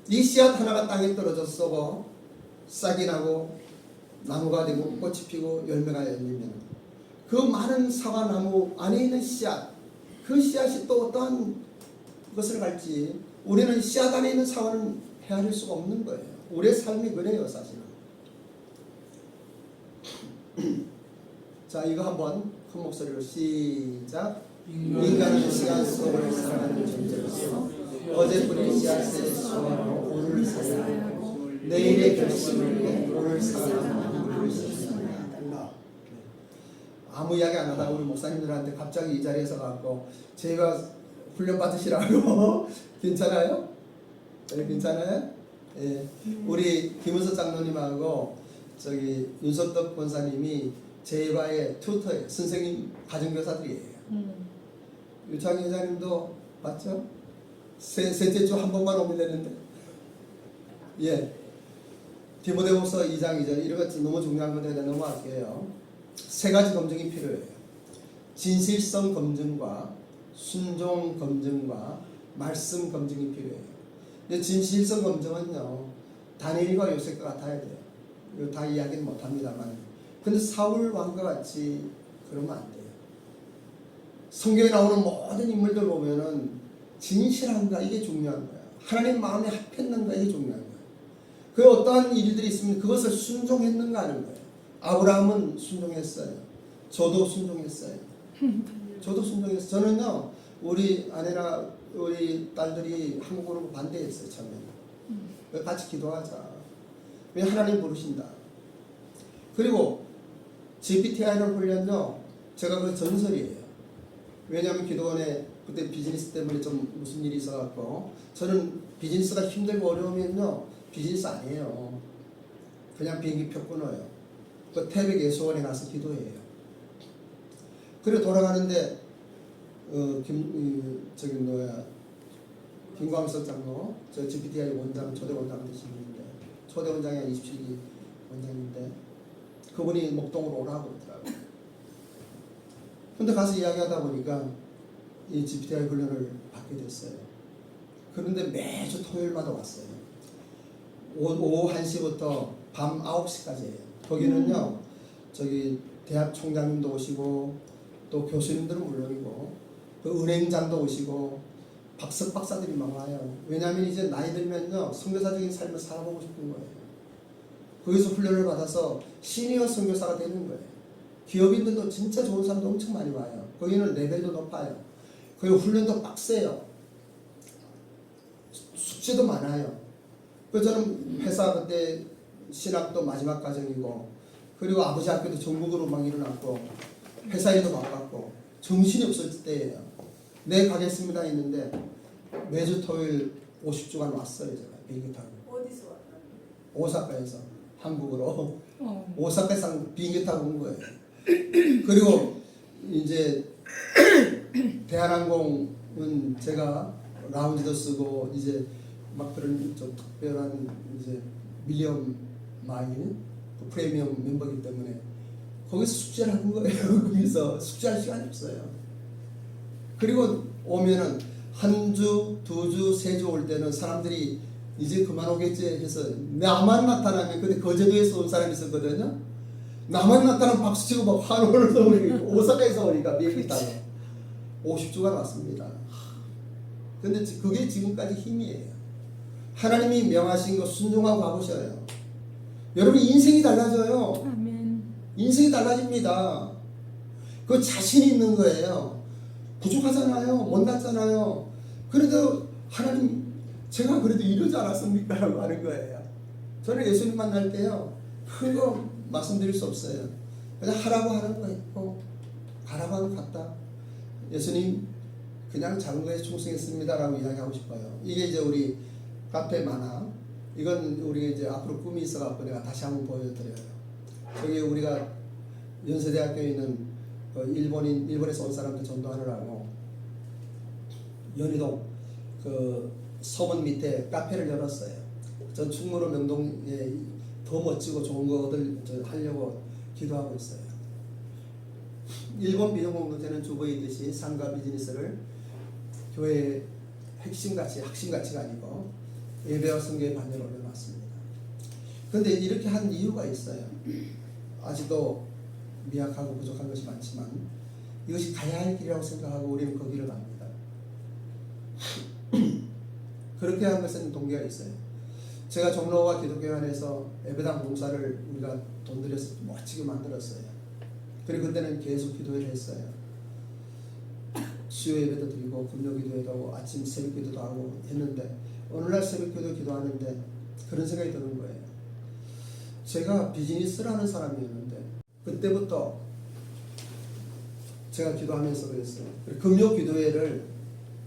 이 씨앗 하나가 땅에 떨어져서 썩어 싹이 나고 나무가 되고 꽃이 피고 열매가 열리면 그 많은 사과나무 안에 있는 씨앗, 그 씨앗이 또 어떠한 것을 갈지 우리는 씨앗 안에 있는 사과는 헤아릴 수가 없는 거예요. 우리의 삶이 그래요, 사실은. 자, 이거 한번 큰 목소리로 시작. 인간은 씨앗 속을 살아가는 존재로서 어제 뿌린 씨앗의 수확으로 오늘 살아가고 내일의 결심을 위해 오늘 살아가는 물을 쏟습니다. 아무 이야기 안 하다가 우리 목사님들한테 갑자기 이 자리에서 가고 제가 훈련 받으시라고 괜찮아요? 네, 괜찮아요? 예. 우리 김은서 장로님하고 저기 윤석덕 권사님이 제바의 튜터예요. 선생님 가정교사들이에요. 유창희 회장님도 맞죠? 셋째 주 한 번만 오면 되는데. 예. 디모데후서 2장 2절 이런 것 너무 중요한 건데 넘어갈게요. 3가지 검증이 필요해요. 진실성 검증과 순종 검증과 말씀 검증이 필요해요. 근데 진실성 검증은요, 다니엘과 요셉과 같아야 돼요. 이거 다 이야기는 못합니다만. 근데 사울 왕과 같이 그러면 안 돼요. 성경에 나오는 모든 인물들 보면은 진실한가 이게 중요한 거야. 하나님 마음에 합했는가 이게 중요한 거야. 그 어떠한 일들이 있으면 그것을 순종했는가 하는 거예요. 아브라함은 순종했어요. 저도 순종했어요. 저도 순종했어요. 저는요, 우리 아내나 우리 딸들이 한국으로 반대했어요, 처음에. 같이 기도하자. 왜 하나님 부르신다. 그리고 GPTI를 훈련요, 제가 그 전설이에요. 왜냐하면 기도원에 그때 비즈니스 때문에 좀 무슨 일이 있어갖고, 저는 비즈니스가 힘들고 어려우면요, 비즈니스 아니에요. 그냥 비행기표 끊어요. 그 태백 예수원에 가서 기도해요. 그리고 돌아가는데 김광석 장로, 저 GPTI 원장, 초대 원장 되시는데, 초대 원장이 한 27기 원장인데, 그분이 목동으로 오라고 그러더라고요. 근데 가서 이야기하다 보니까 이 GPTI 훈련을 받게 됐어요. 그런데 매주 토요일마다 왔어요. 오후 1시부터 밤 9시까지예요. 거기는요, 저기 대학 총장님도 오시고, 또 교수님들은 물론이고, 그 은행장도 오시고, 박사들이 막 와요. 왜냐하면 이제 나이 들면요, 선교사적인 삶을 살아보고 싶은 거예요. 거기서 훈련을 받아서 시니어 선교사가 되는 거예요. 기업인들도 진짜 좋은 사람도 엄청 많이 와요. 거기는 레벨도 높아요. 그리고 훈련도 빡세요. 숙제도 많아요. 그래서 저는 회사 그때 신학도 마지막 과정이고, 그리고 아버지 학교도 전국으로 막 일어났고, 회사 일도 바빴고, 정신이 없을 때예요. 네, 가겠습니다 했는데 매주 토요일 50주간 왔어요. 제가 비행기 타고. 어디서 왔나요? 오사카에서 한국으로 어. 오사카에서 비행기 타고 온 거예요. 그리고 이제 대한항공은 제가 라운지도 쓰고 이제 막 그런 좀 특별한 이제 밀리언 마일 프리미엄 멤버이기 때문에 거기서 숙제를 하는 거예요. 거기서 숙제할 시간이 없어요. 그리고 오면은 한 주, 두 주, 세 주 올 때는 사람들이 이제 그만 오겠지 해서 나만 나타나면, 근데 거제도에서 온 사람이 있었거든요. 나만 나타나면 박수치고 막 환호를 오니까 오사카에서 오니까 비행기 타고 50주가 왔습니다. 근데 그게 지금까지 힘이에요. 하나님이 명하신 거 순종하고 가보셔요. 여러분 인생이 달라져요. 아멘. 인생이 달라집니다. 그 자신이 있는 거예요. 부족하잖아요. 못났잖아요. 그래도 하나님, 제가 그래도 이러지 않았습니까? 라고 하는 거예요. 저는 예수님 만날 때요, 큰 거 말씀드릴 수 없어요. 그냥 하라고 하는 거 했고, 가라고 하면 갔다. 예수님, 그냥 작은 거에 충성했습니다. 라고 이야기하고 싶어요. 이게 이제 우리 카페 만화, 이건 우리 이제 앞으로 꿈이 있어갖고 내가 다시 한번 보여드려요. 저기 우리가 연세대학교에 있는 일본에서 온 사람들 전도하느라고 연희동 그 서문 밑에 카페를 열었어요. 전 충무로 명동에 더 멋지고 좋은 거들 하려고 기도하고 있어요. 일본 비전공동체는 주보이듯이 상가 비즈니스를 교회의 핵심가치, 학심가치가 아니고 예배와 성교의 반열에 올려놨습니다. 그런데 이렇게 한 이유가 있어요. 아직도 미약하고 부족한 것이 많지만 이것이 가야 할 길이라고 생각하고 우리는 그 길을 갑니다. 그렇게 한 것은 동기가 있어요. 제가 종로와 기독교회관에서 예배당 봉사를 우리가 돈 들여서 멋지게 만들었어요. 그리고 그때는 계속 기도회를 했어요. 수요 예배도 드리고 금요 기도회도 하고 아침 새벽 기도도 하고 했는데 어느 날 새벽 기도 기도하는데 그런 생각이 드는 거예요. 제가 비즈니스를 하는 사람이었는데 그때부터 제가 기도하면서 그랬어요. 금요 기도회를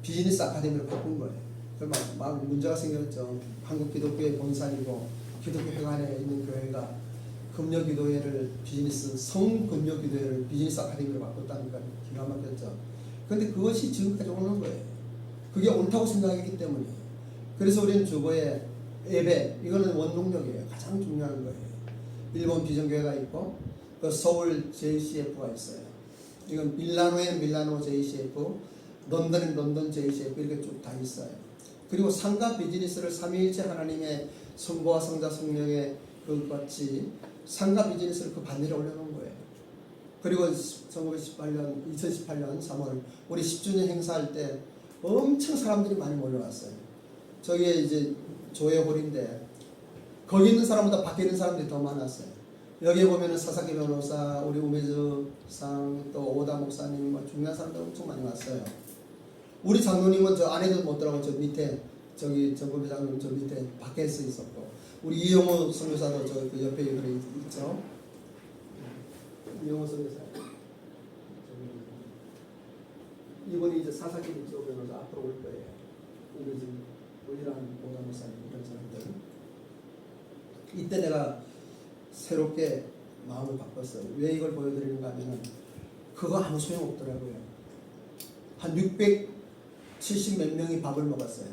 비즈니스 아카데미로 바꾼 거예요. 막 문제가 생겼죠. 한국 기독교의 본산이고 기독교 회관에 있는 교회가 금요 기도회를 비즈니스 성금요 기도회를 비즈니스 아카데미로 바꿨다니까 기가 막혔죠. 그런데 그것이 지금까지 오는 거예요. 그게 옳다고 생각했기 때문이에요. 그래서 우리는 주보에 예배, 이거는 원동력이에요. 가장 중요한 거예요. 일본 비전교회가 있고 그 서울 JCF가 있어요. 이건 밀라노에 밀라노 JCF, 런던에 런던 JCF 이렇게 쭉 다 있어요. 그리고 상가 비즈니스를 삼위일체 하나님의 성부와 성자 성령의 그같이 상가 비즈니스를 그 반열에 올려놓은 거예요. 그리고 2018년 3월 우리 10주년 행사할 때 엄청 사람들이 많이 몰려왔어요. 저기에 이제 조회홀인데 거기 있는 사람보다 밖에 있는 사람들이 더 많았어요. 여기에 보면은 사사기 변호사, 우리 우메즈 상, 또 오다 목사님, 중요한 사람들 엄청 많이 왔어요. 우리 장로님은 저 안에도 못 들어가고 저 밑에 저기 정부부 장로님 저 밑에 밖에서 있었고 우리 이영호 선교사도 저 그 옆에 그래 있죠. 이영호 선교사. 이분이 이제 사사기 쪽 변호사 앞으로 올 거예요. 우리 지금 우리랑 오다 목사님 이런 사람들. 이때 내가 새롭게 마음을 바꿨어요. 왜 이걸 보여드리는가 하면은 그거 아무 소용 없더라고요. 한 670 몇 명이 밥을 먹었어요.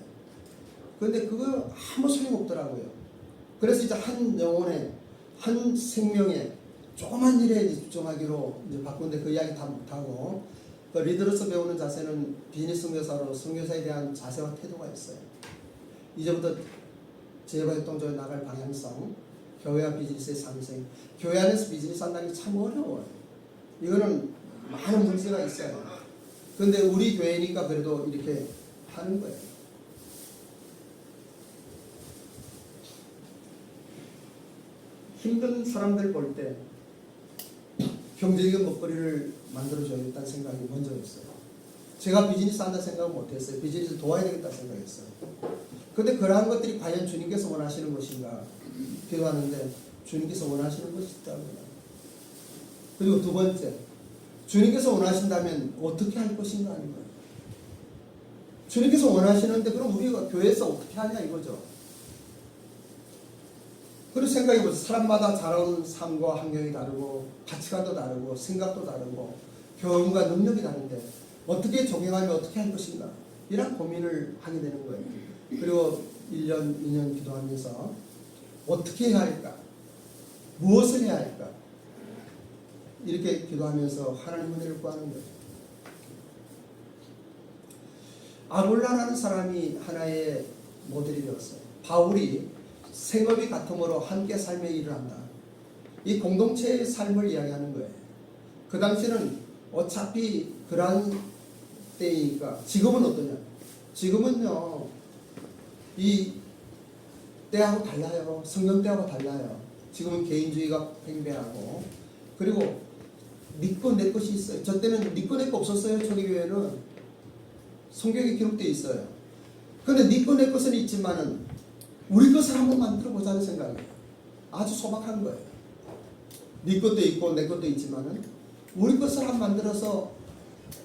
그런데 그거 아무 소용 없더라고요. 그래서 이제 한 영혼에 한 생명에 조그만 일에 집중하기로 이제 바꾼데 그 이야기 다 못하고 그 리더로서 배우는 자세는 비즈니스 선교사로 선교사에 대한 자세와 태도가 있어요. 이제부터 제휴활동적으로 나갈 방향성, 교회와 비즈니스의 상생, 교회 안에서 비즈니스 한다는 게 참 어려워요. 이거는 많은 문제가 있어요. 그런데 우리 교회니까 그래도 이렇게 하는 거예요. 힘든 사람들 볼 때 경제적인 먹거리를 만들어줘야겠다는 생각이 먼저였어요. 제가 비즈니스 한다 생각은 못했어요. 비즈니스 도와야 되겠다 생각했어요. 그런데 그러한 것들이 과연 주님께서 원하시는 것인가 기도하는데 주님께서 원하시는 것이 있다고요. 그리고 두 번째, 주님께서 원하신다면 어떻게 할 것인가 하는 거예요. 주님께서 원하시는데 그럼 우리가 교회에서 어떻게 하냐 이거죠. 그런 생각이 보세요. 사람마다 자라온 삶과 환경이 다르고 가치관도 다르고 생각도 다르고 경험과 능력이 다른데 어떻게 적용하면 어떻게 할 것인가 이런 고민을 하게 되는 거예요. 그리고 1년, 2년 기도하면서 어떻게 해야 할까? 무엇을 해야 할까? 이렇게 기도하면서 하나님 은혜를 구하는 거예요. 아굴라라는 사람이 하나의 모델이 되었어요. 바울이 생업이 같음으로 함께 삶의 일을 한다. 이 공동체의 삶을 이야기하는 거예요. 그 당시는 어차피 그러한 때이니까 지금은 어떠냐? 지금은요 이 때하고 달라요. 성경 때하고 달라요. 지금은 개인주의가 팽배하고 그리고 니꺼 내 것이 있어요. 저 때는 니꺼 내 거 없었어요. 초기교회는 성경에 기록되어 있어요. 그런데 니꺼 내 것은 있지만은 우리 것을 한번 만들어 보자는 생각이에요. 아주 소박한 거예요. 네 것도 있고 내 것도 있지만은 우리 것을 한번 만들어서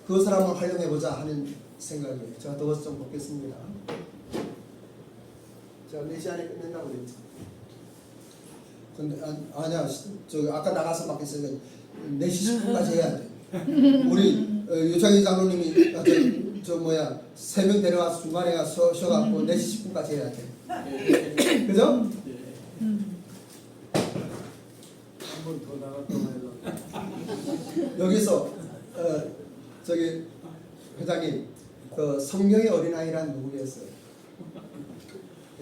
그것을 한번 활용해 보자 하는 생각이에요. 제가 더 좀 보겠습니다. 제가 4시 안에 끝낸다고 그랬죠. 근데 아니야, 아까 나가서 맡겼어요. 4시 10분까지 해야 돼. 우리 유창희 장로님이 세 명 데려가서 중간에 가서 쉬어갖고 4시 10분까지 해야 돼. 그죠? 한 번 더 나갔다 해서 여기서 회장님 그 성경의 어린아이란 누구겠어요?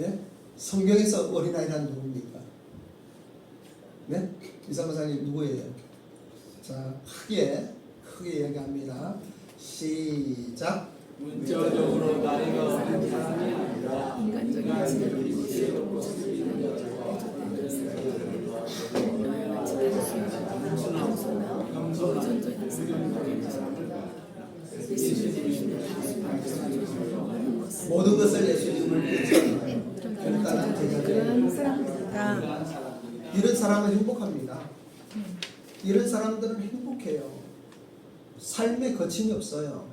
예? 성경에서 어린아이란 누굽니까? 네? 이사무사님 누구예요? 자, 크게 이야기합니다. 시작. 문자적으로 나이가 많은 사람이 아니라 인간적인 인간적인 지혜로 모습을 모든 것을 예수님을 결단한 제자들. 이런 사람은 행복합니다. 이런 사람들은 행복해요. 삶에 거침이 없어요.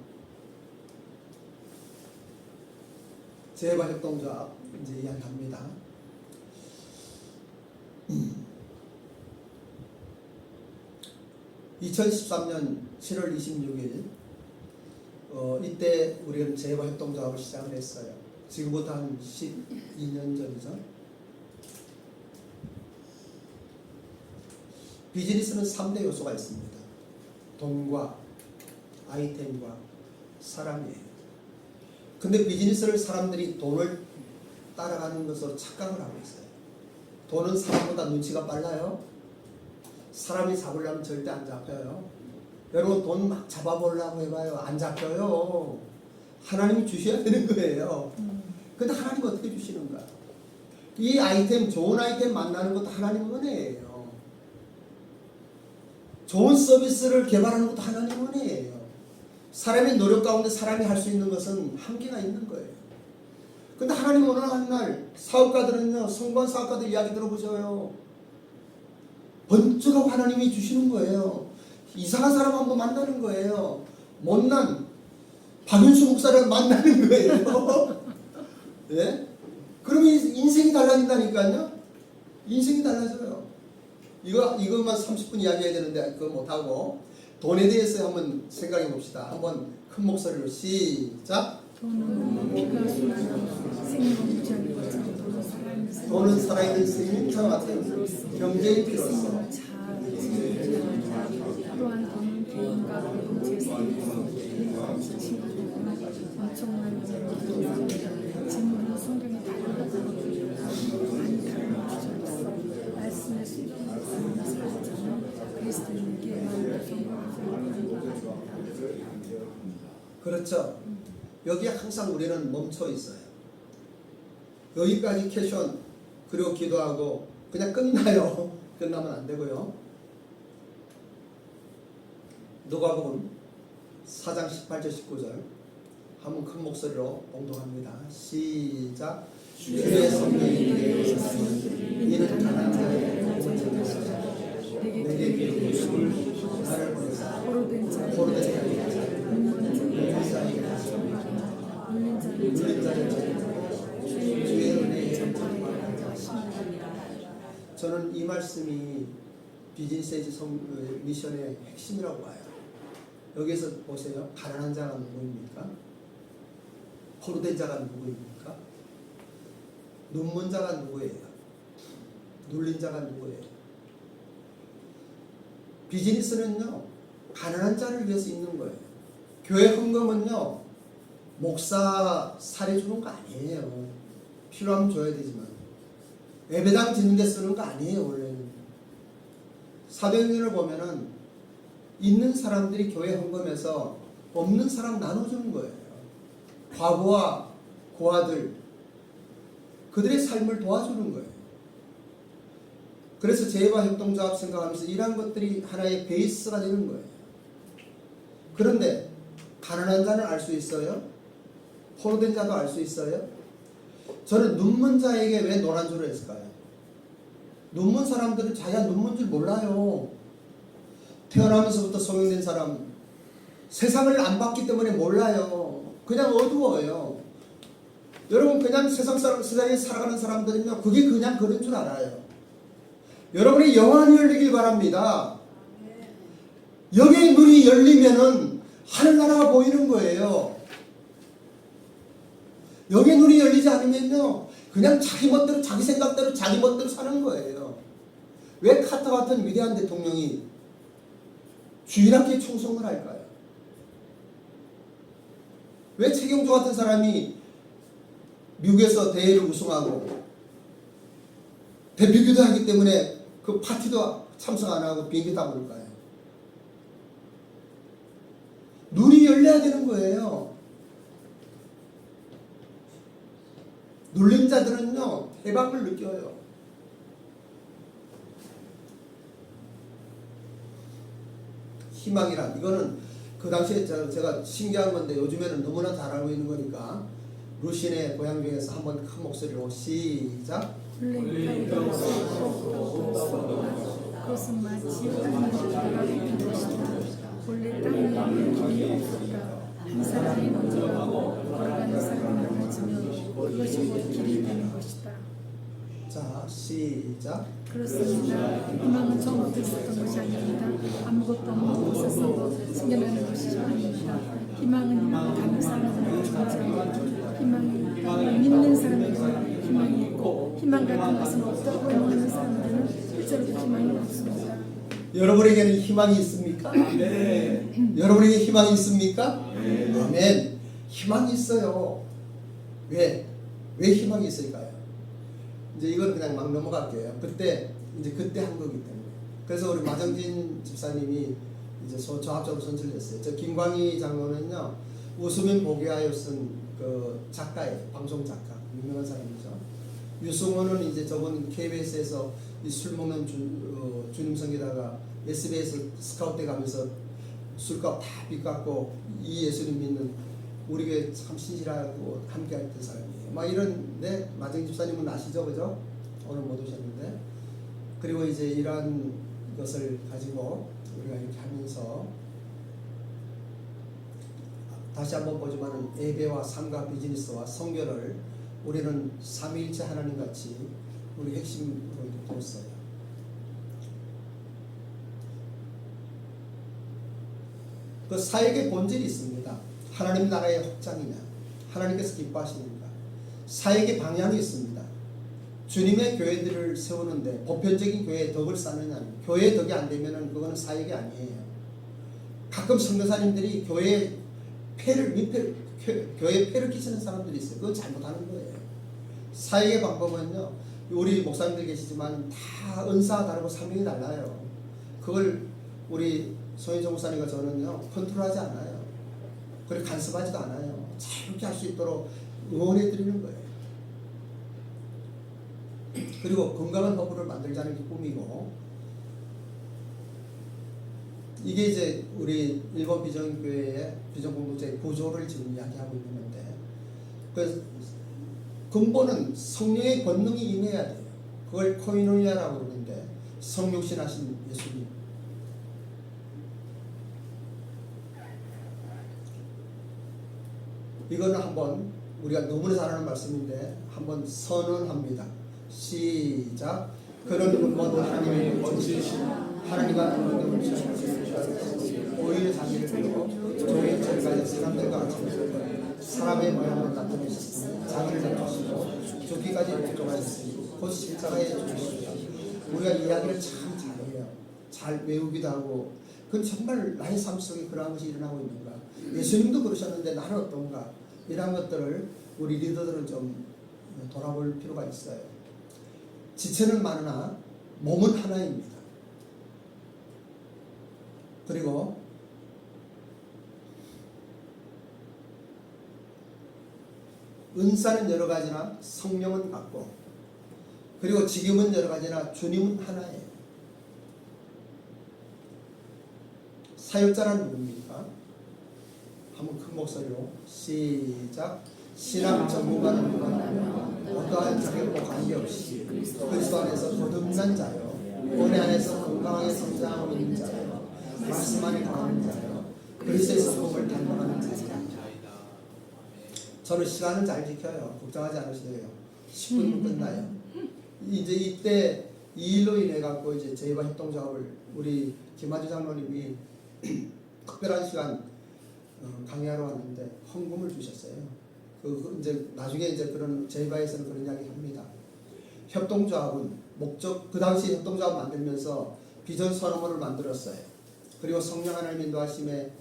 재활동자 이제 이야기합니다. 2013년 7월 26일 이때 우리는 재활동작업을 시작을 했어요. 지금부터 한 12년 전이죠. 비즈니스는 3대 요소가 있습니다. 돈과 아이템과 사람이에요. 근데 비즈니스를 사람들이 돈을 따라가는 것으로 착각을 하고 있어요. 돈은 사람보다 눈치가 빨라요. 사람이 잡으려면 절대 안 잡혀요. 여러분 돈 막 잡아보려고 해봐요. 안 잡혀요. 하나님이 주셔야 되는 거예요. 근데 하나님 어떻게 주시는가? 이 아이템, 좋은 아이템 만나는 것도 하나님 은혜예요. 좋은 서비스를 개발하는 것도 하나님 은혜예요. 사람의 노력 가운데 사람이 할 수 있는 것은 한계가 있는 거예요. 근데 하나님 어느 한 날 사업가들은요, 성공한 사업가들 이야기 들어보셔요. 번쩍하고 하나님이 주시는 거예요. 이상한 사람 한번 만나는 거예요. 못난 박윤수 목사를 만나는 거예요. 예? 그러면 인생이 달라진다니까요. 인생이 달라져요. 이것만 30분 이야기해야 되는데 그거 못하고 돈에 대해서 한번 생각해 봅시다. 한번 큰 목소리로 시작. 돈은 살아있는 생명처럼 같은 경제의 필요성. 또한 돈은 개인과 공동체 사이에서 엄청난 질문은 성경에 다르고 많이 다른 주제였어. 말씀의 수익을 살았잖아. 그리스도인에게 그렇죠. 여기에 항상 우리는 멈춰 있어요. 여기까지 캐션 그리고 기도하고 그냥 끝나요. 끝나면 안 되고요. 누가복음 4장 18절 19절 한번 큰 목소리로 봉독합니다. 시작. 주의 성령이 내게 오셨으니 이는 가난한 자를 내게 비우심을 나를 보내사 포로된 자 포로된 자에게 눌린 자를 주의 은혜에 저는 이 말씀이 비즈니스 에이지 미션의 핵심이라고 봐요. 여기에서 보세요. 가난한 자가 누구입니까? 포로된 자가 누구입니까? 눈먼 자가 누구예요? 눌린 자가 누구예요? 비즈니스는요, 가난한 자를 위해서 있는 거예요. 교회 헌금은요, 목사 사례 주는 거 아니에요. 필요하면 줘야 되지만. 예배당 짓는 데 쓰는 거 아니에요, 원래는. 사도행전을 보면은 있는 사람들이 교회 헌금해서 없는 사람 나눠주는 거예요. 과부와 고아들, 그들의 삶을 도와주는 거예요. 그래서 재회와 협동조합 생각하면서 이러한 것들이 하나의 베이스가 되는 거예요. 그런데 가난한 자는 알 수 있어요? 포로된 자도 알 수 있어요? 저는 눈먼 자에게 왜 노란 줄을 했을까요? 눈먼 사람들은 자기가 눈먼 줄 몰라요. 태어나면서부터 소명된 사람, 세상을 안 봤기 때문에 몰라요. 그냥 어두워요. 여러분, 그냥 세상에 살아가는 사람들은요, 그게 그냥 그런 줄 알아요. 여러분의 영안이 열리길 바랍니다. 영의 눈이 열리면은 하늘나라가 보이는 거예요. 영의 눈이 열리지 않으면요, 그냥 자기 멋대로, 자기 생각대로, 자기 멋대로 사는 거예요. 왜 카터 같은 위대한 대통령이 주일학교에 충성을 할까요? 왜 최경주 같은 사람이 미국에서 대회를 우승하고 대표기도 하기 때문에 그 파티도 참석 안 하고 비행기 타고 올까요? 눈이 열려야 되는 거예요. 눌린 자들은요, 해방을 느껴요. 희망이란, 이거는 그 당시에 제가 신기한 건데 요즘에는 너무나 잘 알고 있는 거니까 루신의 고향 중에서 한번 큰 목소리로 시작. 그것은 마치 땅이 돌아가는 것이다. 본래 땅 위에 길이 없었다. 한 사람이 먼저 가고 걸어가는 사람이 많아지면 그것이 곧 길이 되는 것이다. 자, 시작. 그렇습니다. 희망은 처음부터 있었던 것이 아닙니다. 아무것도 없는 곳에서 생겨나는 것이 아닙니다. 희망은 가는 사람들에게 존재합니다. 희망이 믿는 사람에게 희망이 있고, 희망 같은 것은 없다고 믿는 사람들은 실제로 희망이 없습니다. 여러분에게는 희망이 있습니까? 네. 여러분에게 희망이 있습니까? 아멘. 희망이 있어요. 왜 희망이 있을까요? 이제 이건 그냥 막 넘어갈게요. 그때 한 거기 때문에. 그래서 우리 마정진 집사님이 이제 조합적으로 선출됐어요. 저 김광희 장로는요, 웃으면 보게 하여 쓴 그 작가예요. 방송 작가. 유명한 사람이죠. 유승호는 이제 저번 KBS에서 술 먹는 주님 섬기다가 SBS 스카우트 가면서 술값 다 빚갖고 이 예수님 믿는 우리 교회 참 신실하고 함께 했던 사람이에요. 막 이런데 마정 집사님은 아시죠, 그죠? 오늘 못 오셨는데. 그리고 이제 이러한 것을 가지고 우리가 이렇게 하면서 다시 한번 보지만은 예배와 삶과 비즈니스와 성결을 우리는 삼위일체 하나님 같이 우리 핵심으로 뒀어요. 그 사역의 본질이 있습니다. 하나님 나라의 확장이냐, 하나님께서 기뻐하시는가. 사역의 방향이 있습니다. 주님의 교회들을 세우는데 보편적인 교회의 덕을 쌓느냐, 교회의 덕이 안 되면은 그거는 사역이 아니에요. 가끔 선교사님들이 교회에 교회에 폐를 끼치는 사람들이 있어요. 그건 잘못하는 거예요. 사역의 방법은요, 우리 목사님들 계시지만 다 은사가 다르고 사명이 달라요. 그걸 우리 송혜정 목사님과 저는요, 컨트롤하지 않아요. 그리고 간섭하지도 않아요. 자유롭게 할 수 있도록 응원해 드리는 거예요. 그리고 건강한 허브를 만들자는 게 꿈이고, 이게 이제 우리 일본 비전교회의 비전공동체의 구조를 지금 이야기하고 있는 건데, 그 근본은 성령의 권능이 임해야 돼요. 그걸 코이노니아라고 그러는데 성육신하신 예수님. 이거는 한번 우리가 너무나 잘 아는 말씀인데 한번 선언합니다. 시작. 그런 근본 하나님의 원수이신 하나님과 동등을 지으시고 오히려 자기를 두고 종의 죄를 가진 사람들과 같이 사람의 모양으로 나타내셨으며 자기를 낮추시고 죽기까지 복종하셨으니 곧 십자가에 죽으시고. 우리가 이야기를 참 잘해요. 잘 외우기도 하고. 그건 정말 나의 삶 속에 그러한 것이 일어나고 있는가. 예수님도 그러셨는데 나는 어떤가. 이런 것들을 우리 리더들은 좀 돌아볼 필요가 있어요. 지체는 많으나 몸은 하나입니다. 그리고 은사는 여러 가지나 성령은 같고, 그리고 직임은 여러 가지나 주님은 하나예요. 사역자란 누굽니까? 한번 큰 목소리로 시작. 신앙 전문가는 누구냐며 어떠한 자격과 관계없이 그리스도 안에서 거듭난 자요, 은혜 안에서 건강하게 성장하고 있는 자요, 말씀 안에 강한 자요, 그리스도의 성품을 닮아가는 자요. 저는 시간은 잘 지켜요. 걱정하지 않으셔도 돼요. 10분이면 끝나요. 이제 이때 이 일로 인해 갖고 이제 저희와 협동 작업을 우리 김하주 장로님이 특별한 시간 강의하러 왔는데 헌금을 주셨어요. 이제 나중에 이제 그런 저희바에서는 그런 이야기 합니다. 협동조합은 목적, 그 당시 협동조합 만들면서 비전 선언문을 만들었어요. 그리고 성령 하나님 인도하심에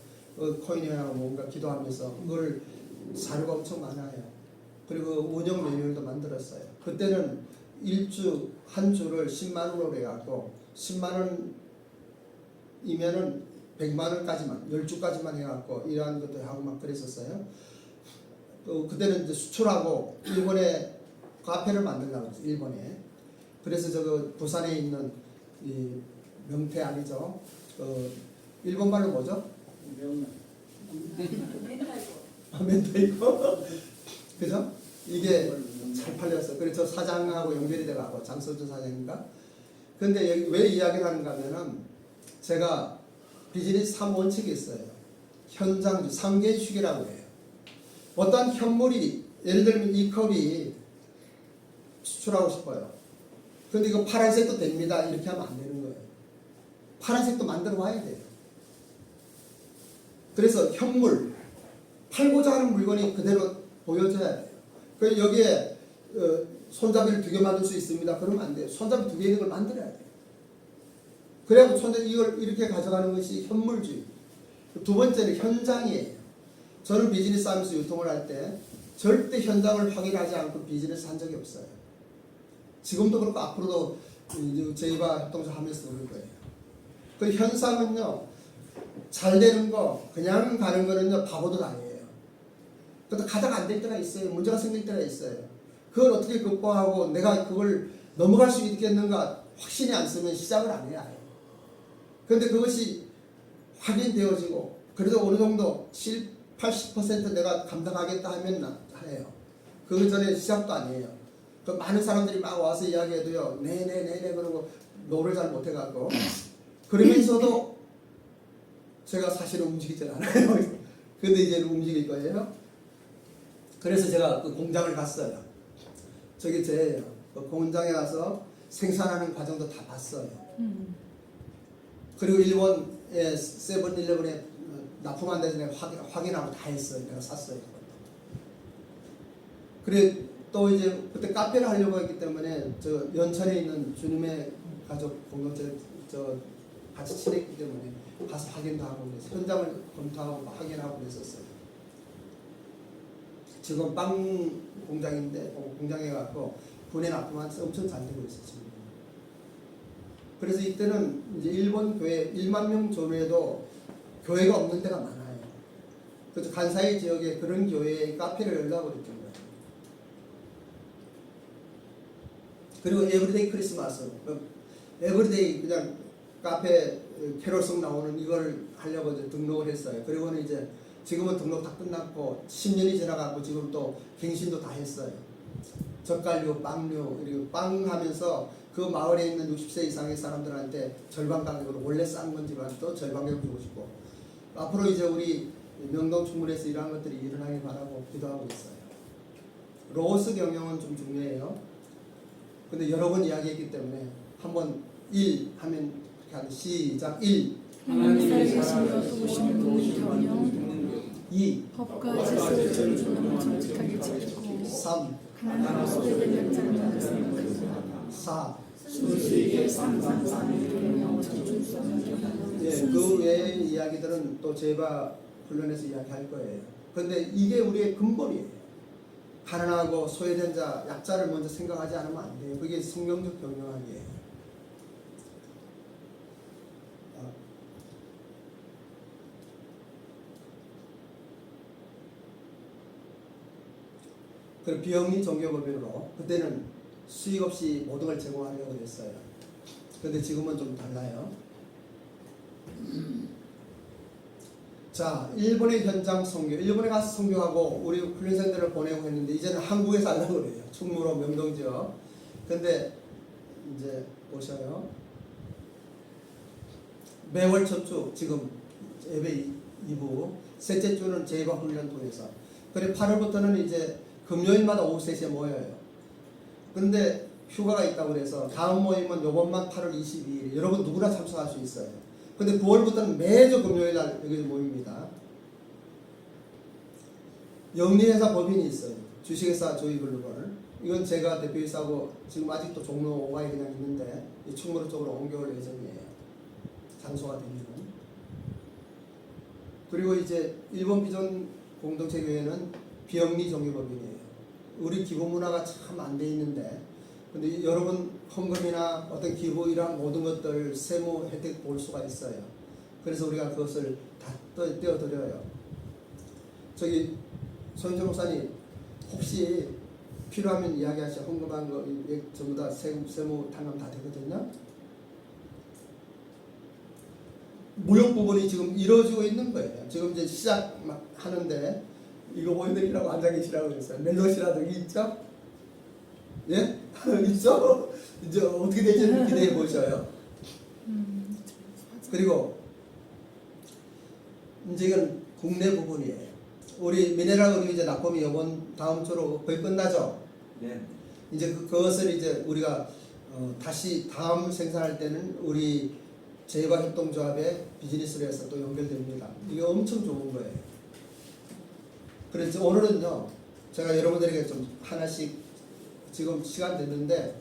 코인이라고 뭔가 기도하면서 그걸 자료가 엄청 많아요. 그리고 운영 매뉴얼도 만들었어요. 그때는 일주 한 주를 10만 원으로 해갖고 10만 원이면은 100만 원까지만 10주까지만 해갖고 이러한 것도 하고 막 그랬었어요. 그때는 이제 수출하고 일본에 카페를 만들려고 했어요. 일본에. 그래서 저거 부산에 있는 이 명태 아니죠? 일본 말로 뭐죠? 멘토이고. 그죠? 이게 잘 팔렸어. 그래서 저 사장하고 연결이 돼가고 장서준 사장인가? 근데 여기 왜 이야기를 하는가 하면은 제가 비즈니스 3원칙이 있어요. 현장주, 상계주식이라고 해요. 어떠한 현물이, 예를 들면 이 컵이 수출하고 싶어요. 근데 이거 파란색도 됩니다. 이렇게 하면 안 되는 거예요. 파란색도 만들어 와야 돼요. 그래서 현물, 팔고자 하는 물건이 그대로 보여져야 돼요. 그래서 여기에 손잡이를 2개 만들 수 있습니다. 그러면 안 돼요. 손잡이 2개 있는 걸 만들어야 돼요. 그래야 손잡이 이걸 이렇게 가져가는 것이 현물주의. 두 번째는 현장이에요. 저는 비즈니스 하면서 유통을 할 때 절대 현장을 확인하지 않고 비즈니스 한 적이 없어요. 지금도 그렇고 앞으로도 저희가 협동조 하면서 그럴 거예요. 그 현상은요, 잘 되는 거, 그냥 가는 거는요, 바보들 아니에요. 그래도 가다가 안 될 때가 있어요. 문제가 생길 때가 있어요. 그걸 어떻게 극복하고 내가 그걸 넘어갈 수 있겠는가 확신이 안 쓰면 시작을 안 해요. 그런데 그것이 확인되어지고 그래도 어느 정도 80% 내가 감당하겠다 하면 해요. 그 전에 시작도 아니에요. 그 많은 사람들이 막 와서 이야기해도요, 네네네네 그러고 노를 잘 못해갖고 그러면서도 제가 사실은 움직이질 않아요. 근데 이제 움직일 거예요. 그래서 제가 그 공장을 갔어요. 저기 제예요. 그 공장에 가서 생산하는 과정도 다 봤어요. 그리고 일본의 세븐일레븐에 납품한 데서 내가 확인하고 다 했어요. 내가 샀어요. 그래 또 이제 그때 카페를 하려고 했기 때문에 저 연천에 있는 주님의 가족 공동체 저 같이 친했기 때문에 가서 확인도 하고 그래서 현장을 검토하고 확인하고 그랬었어요. 지금 빵 공장인데 공장에 가서 분해 납품하면서 엄청 잘 되고 있었습니다. 그래서 이때는 이제 일본 교회 1만 명 전후에도 교회가 없는 데가 많아요. 그래서 간사이 지역에 그런 교회에 카페를 열라고 그랬던 거예요. 그리고 에브리데이 크리스마스, 에브리데이 그냥 카페 캐롤송 나오는 이걸 하려고 이제 등록을 했어요. 그리고는 이제 지금은 등록 다 끝났고 10년이 지나가고 지금 또 갱신도 다 했어요. 젓갈류, 빵류, 그리고 빵 하면서 그 마을에 있는 60세 이상의 사람들한테 절반 가격으로 원래 싼 건지만 또 절반 가격 주고 싶고 앞으로 이제 우리 명동 충무에서 이러한 것들이 일어나길 바라고 기도하고 있어요. 로스 경영은 좀 중요해요. 근데 여러 번 이야기했기 때문에 한번 1 하면 시작 1 하나님 살아계시며 도우시는 분의 경영 2 법과 질서를 존중하며 정직하게 지키고 3 하나님의 소개된 약자를 믿는 생각합니다. 4 순수에게 상상하는 경영 저준성을 경영 예, 그 외의 이야기들은 또 제가 훈련에서 이야기할 거예요. 그런데 이게 우리의 근본이에요. 가난하고 소외된 자, 약자를 먼저 생각하지 않으면 안 돼요. 그게 성경적 경영학이에요. 그리고 비영리 종교법인으로 그때는 수익 없이 모든 걸 제공하려고 했어요. 그런데 지금은 좀 달라요. 자, 일본의 현장 선교, 일본에 가서 선교하고 우리 훈련생들을 보내고 했는데 이제는 한국에서 하려고 그래요. 충무로 명동 지역. 근데 이제 보셔요. 매월 첫 주 지금 예배 2부, 셋째 주는 제과 훈련 통해서. 그리고 8월부터는 이제 금요일마다 오후 3시에 모여요. 근데 휴가가 있다고 그래서 다음 모임은 요번만 8월 22일. 여러분 누구나 참석할 수 있어요. 근데 9월부터는 매주 금요일 날 여기 모입니다. 영리회사 법인이 있어요. 주식회사 조이글로벌. 이건 제가 대표이사고 지금 아직도 종로 5가에 그냥 있는데 이 충무로 쪽으로 옮겨올 예정이에요. 장소가 되면은. 그리고 이제 일본 비전 공동체 교회는 비영리 종교법인이에요. 우리 기부 문화가 참 안 돼 있는데 근데 여러분 헌금이나 어떤 기부 이런 모든 것들 세무 혜택 볼 수가 있어요. 그래서 우리가 그것을 다 떼어드려요. 저기 손인철 목사님 혹시 필요하면 이야기하시죠. 헌금한 거 전부 다 세무 탕감 다 되거든요. 무역 부분이 지금 이루어지고 있는 거예요. 지금 이제 시작 막 하는데 이거 보여드리라고 앉아 계시라고 그랬어요. 멜로시라도 있죠? 예? 있죠? 이제 어떻게 될지 기대해 보셔요. 그리고 이제 이건 국내 부분이에요. 우리 미네랄 의료 이제 납품이 이번 다음 주로 거의 끝나죠. 네. 이제 그것을 이제 우리가 다시 다음 생산할 때는 우리 제과협동조합의 비즈니스로 해서 또 연결됩니다. 이게 엄청 좋은 거예요. 그래서 오늘은요 제가 여러분들에게 좀 하나씩 지금 시간 됐는데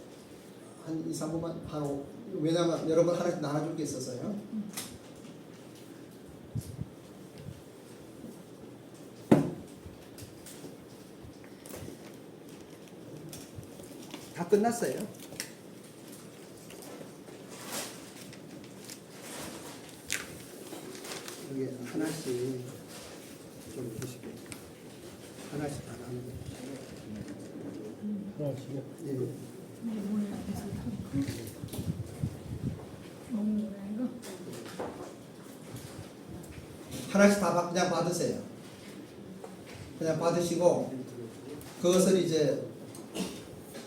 한 2, 3분만 하고 왜냐면 여러분 하나씩 나눠줄 게 있어서요. 다 끝났어요. 여기 하나씩 좀 보시게. 하나씩 다 나누게. 하나씩요? 예. 이게 뭐야? 먹는 거야 이거? 하나씩 다 그냥 받으세요. 그냥 받으시고 그것을 이제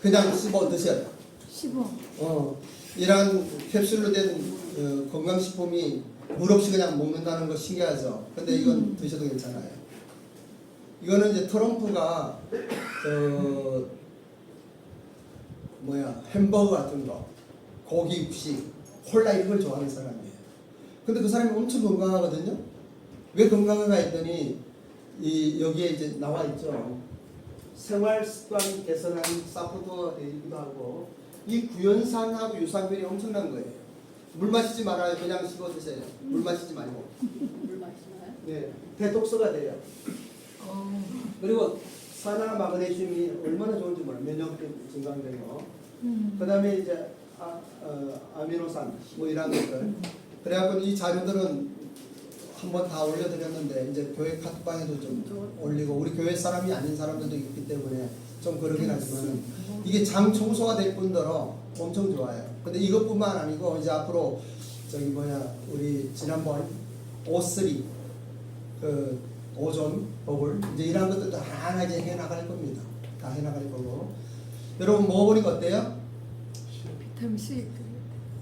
그냥 씹어 드셔요. 15. 이런 캡슐로 된 건강식품이 물 없이 그냥 먹는다는 거 신기하죠. 근데 이건 드셔도 괜찮아요. 이거는 이제 트럼프가 햄버거 같은 거, 고기 육식, 콜라 이런 걸 좋아하는 사람이에요. 근데 그 사람이 엄청 건강하거든요. 왜 건강한가 했더니 여기에 이제 나와 있죠. 생활 습관 개선한 사포도가 되기도 하고 이 구연산하고 유산균이 엄청난 거예요. 물 마시지 말아요. 그냥 씹어 드세요. 물 마시지 말고. 물 마시나요? 네, 데톡스가 돼요. 그리고 산화 마그네슘이 얼마나 좋은지 몰라요. 면역력 증강되고. 그 다음에 이제 아미노산 뭐 이런 것들. 그래갖고 이 자료들은 한번 다 올려드렸는데 이제 교회 카톡방에도 좀 올리고 우리 교회 사람이 아닌 사람들도 있기 때문에 좀 그러긴 하지만 이게 장 청소가 될 뿐더러 엄청 좋아요. 근데 이것뿐만 아니고 이제 앞으로 저기 뭐야 우리 지난번 O3 그 오존 버블 이제 이런 것들도 하나하나 해나갈 겁니다. 다 해나갈 거고 여러분 먹어보니까 어때요? 비타민 C.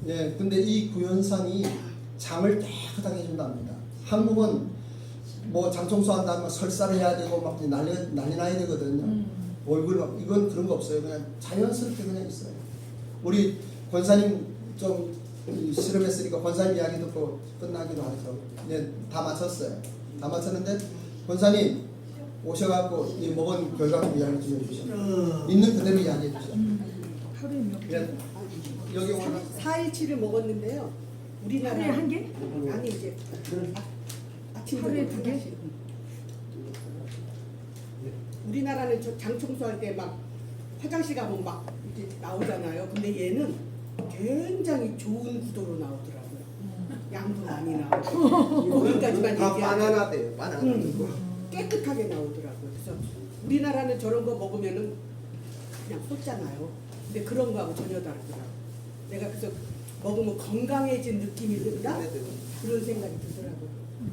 예, 근데 이 구연산이 장을 깨끗하게 해준답니다. 한국은 뭐 장 청소한다면 설사를 해야 되고 막 난리 나야 되거든요. 얼굴 막 이건 그런 거 없어요. 그냥 자연스럽게 그냥 있어요. 우리 권사님 좀 실험했으니까 권사님 이야기 듣고 끝나기로 하죠. 네, 다 마쳤어요. 다 마쳤는데 권사님 오셔갖고 이 먹은 결과 이야기 좀 해주시죠. 있는 그대로 이야기해 주시죠. 하루에 몇 개? 예, 여기 오늘 4일치를 먹었는데요. 하루에 우리나라 한 개? 아니 이제 아침 하루에 두 개? 우리나라는 장 청소할 때 막 화장실 가면 막 이렇게 나오잖아요. 근데 얘는 굉장히 좋은 구도로 나오더라고요. 양도 많이 나오고 거기까지만 다 얘기하면 바나나 돼요. 바나나 들고. 깨끗하게 나오더라고요. 그래서 우리나라는 저런 거 먹으면은 그냥 쏟잖아요. 근데 그런 거하고 전혀 다르더라고요. 내가 그래서 먹으면 건강해진 느낌이 든다? 그런 생각이 들더라고요.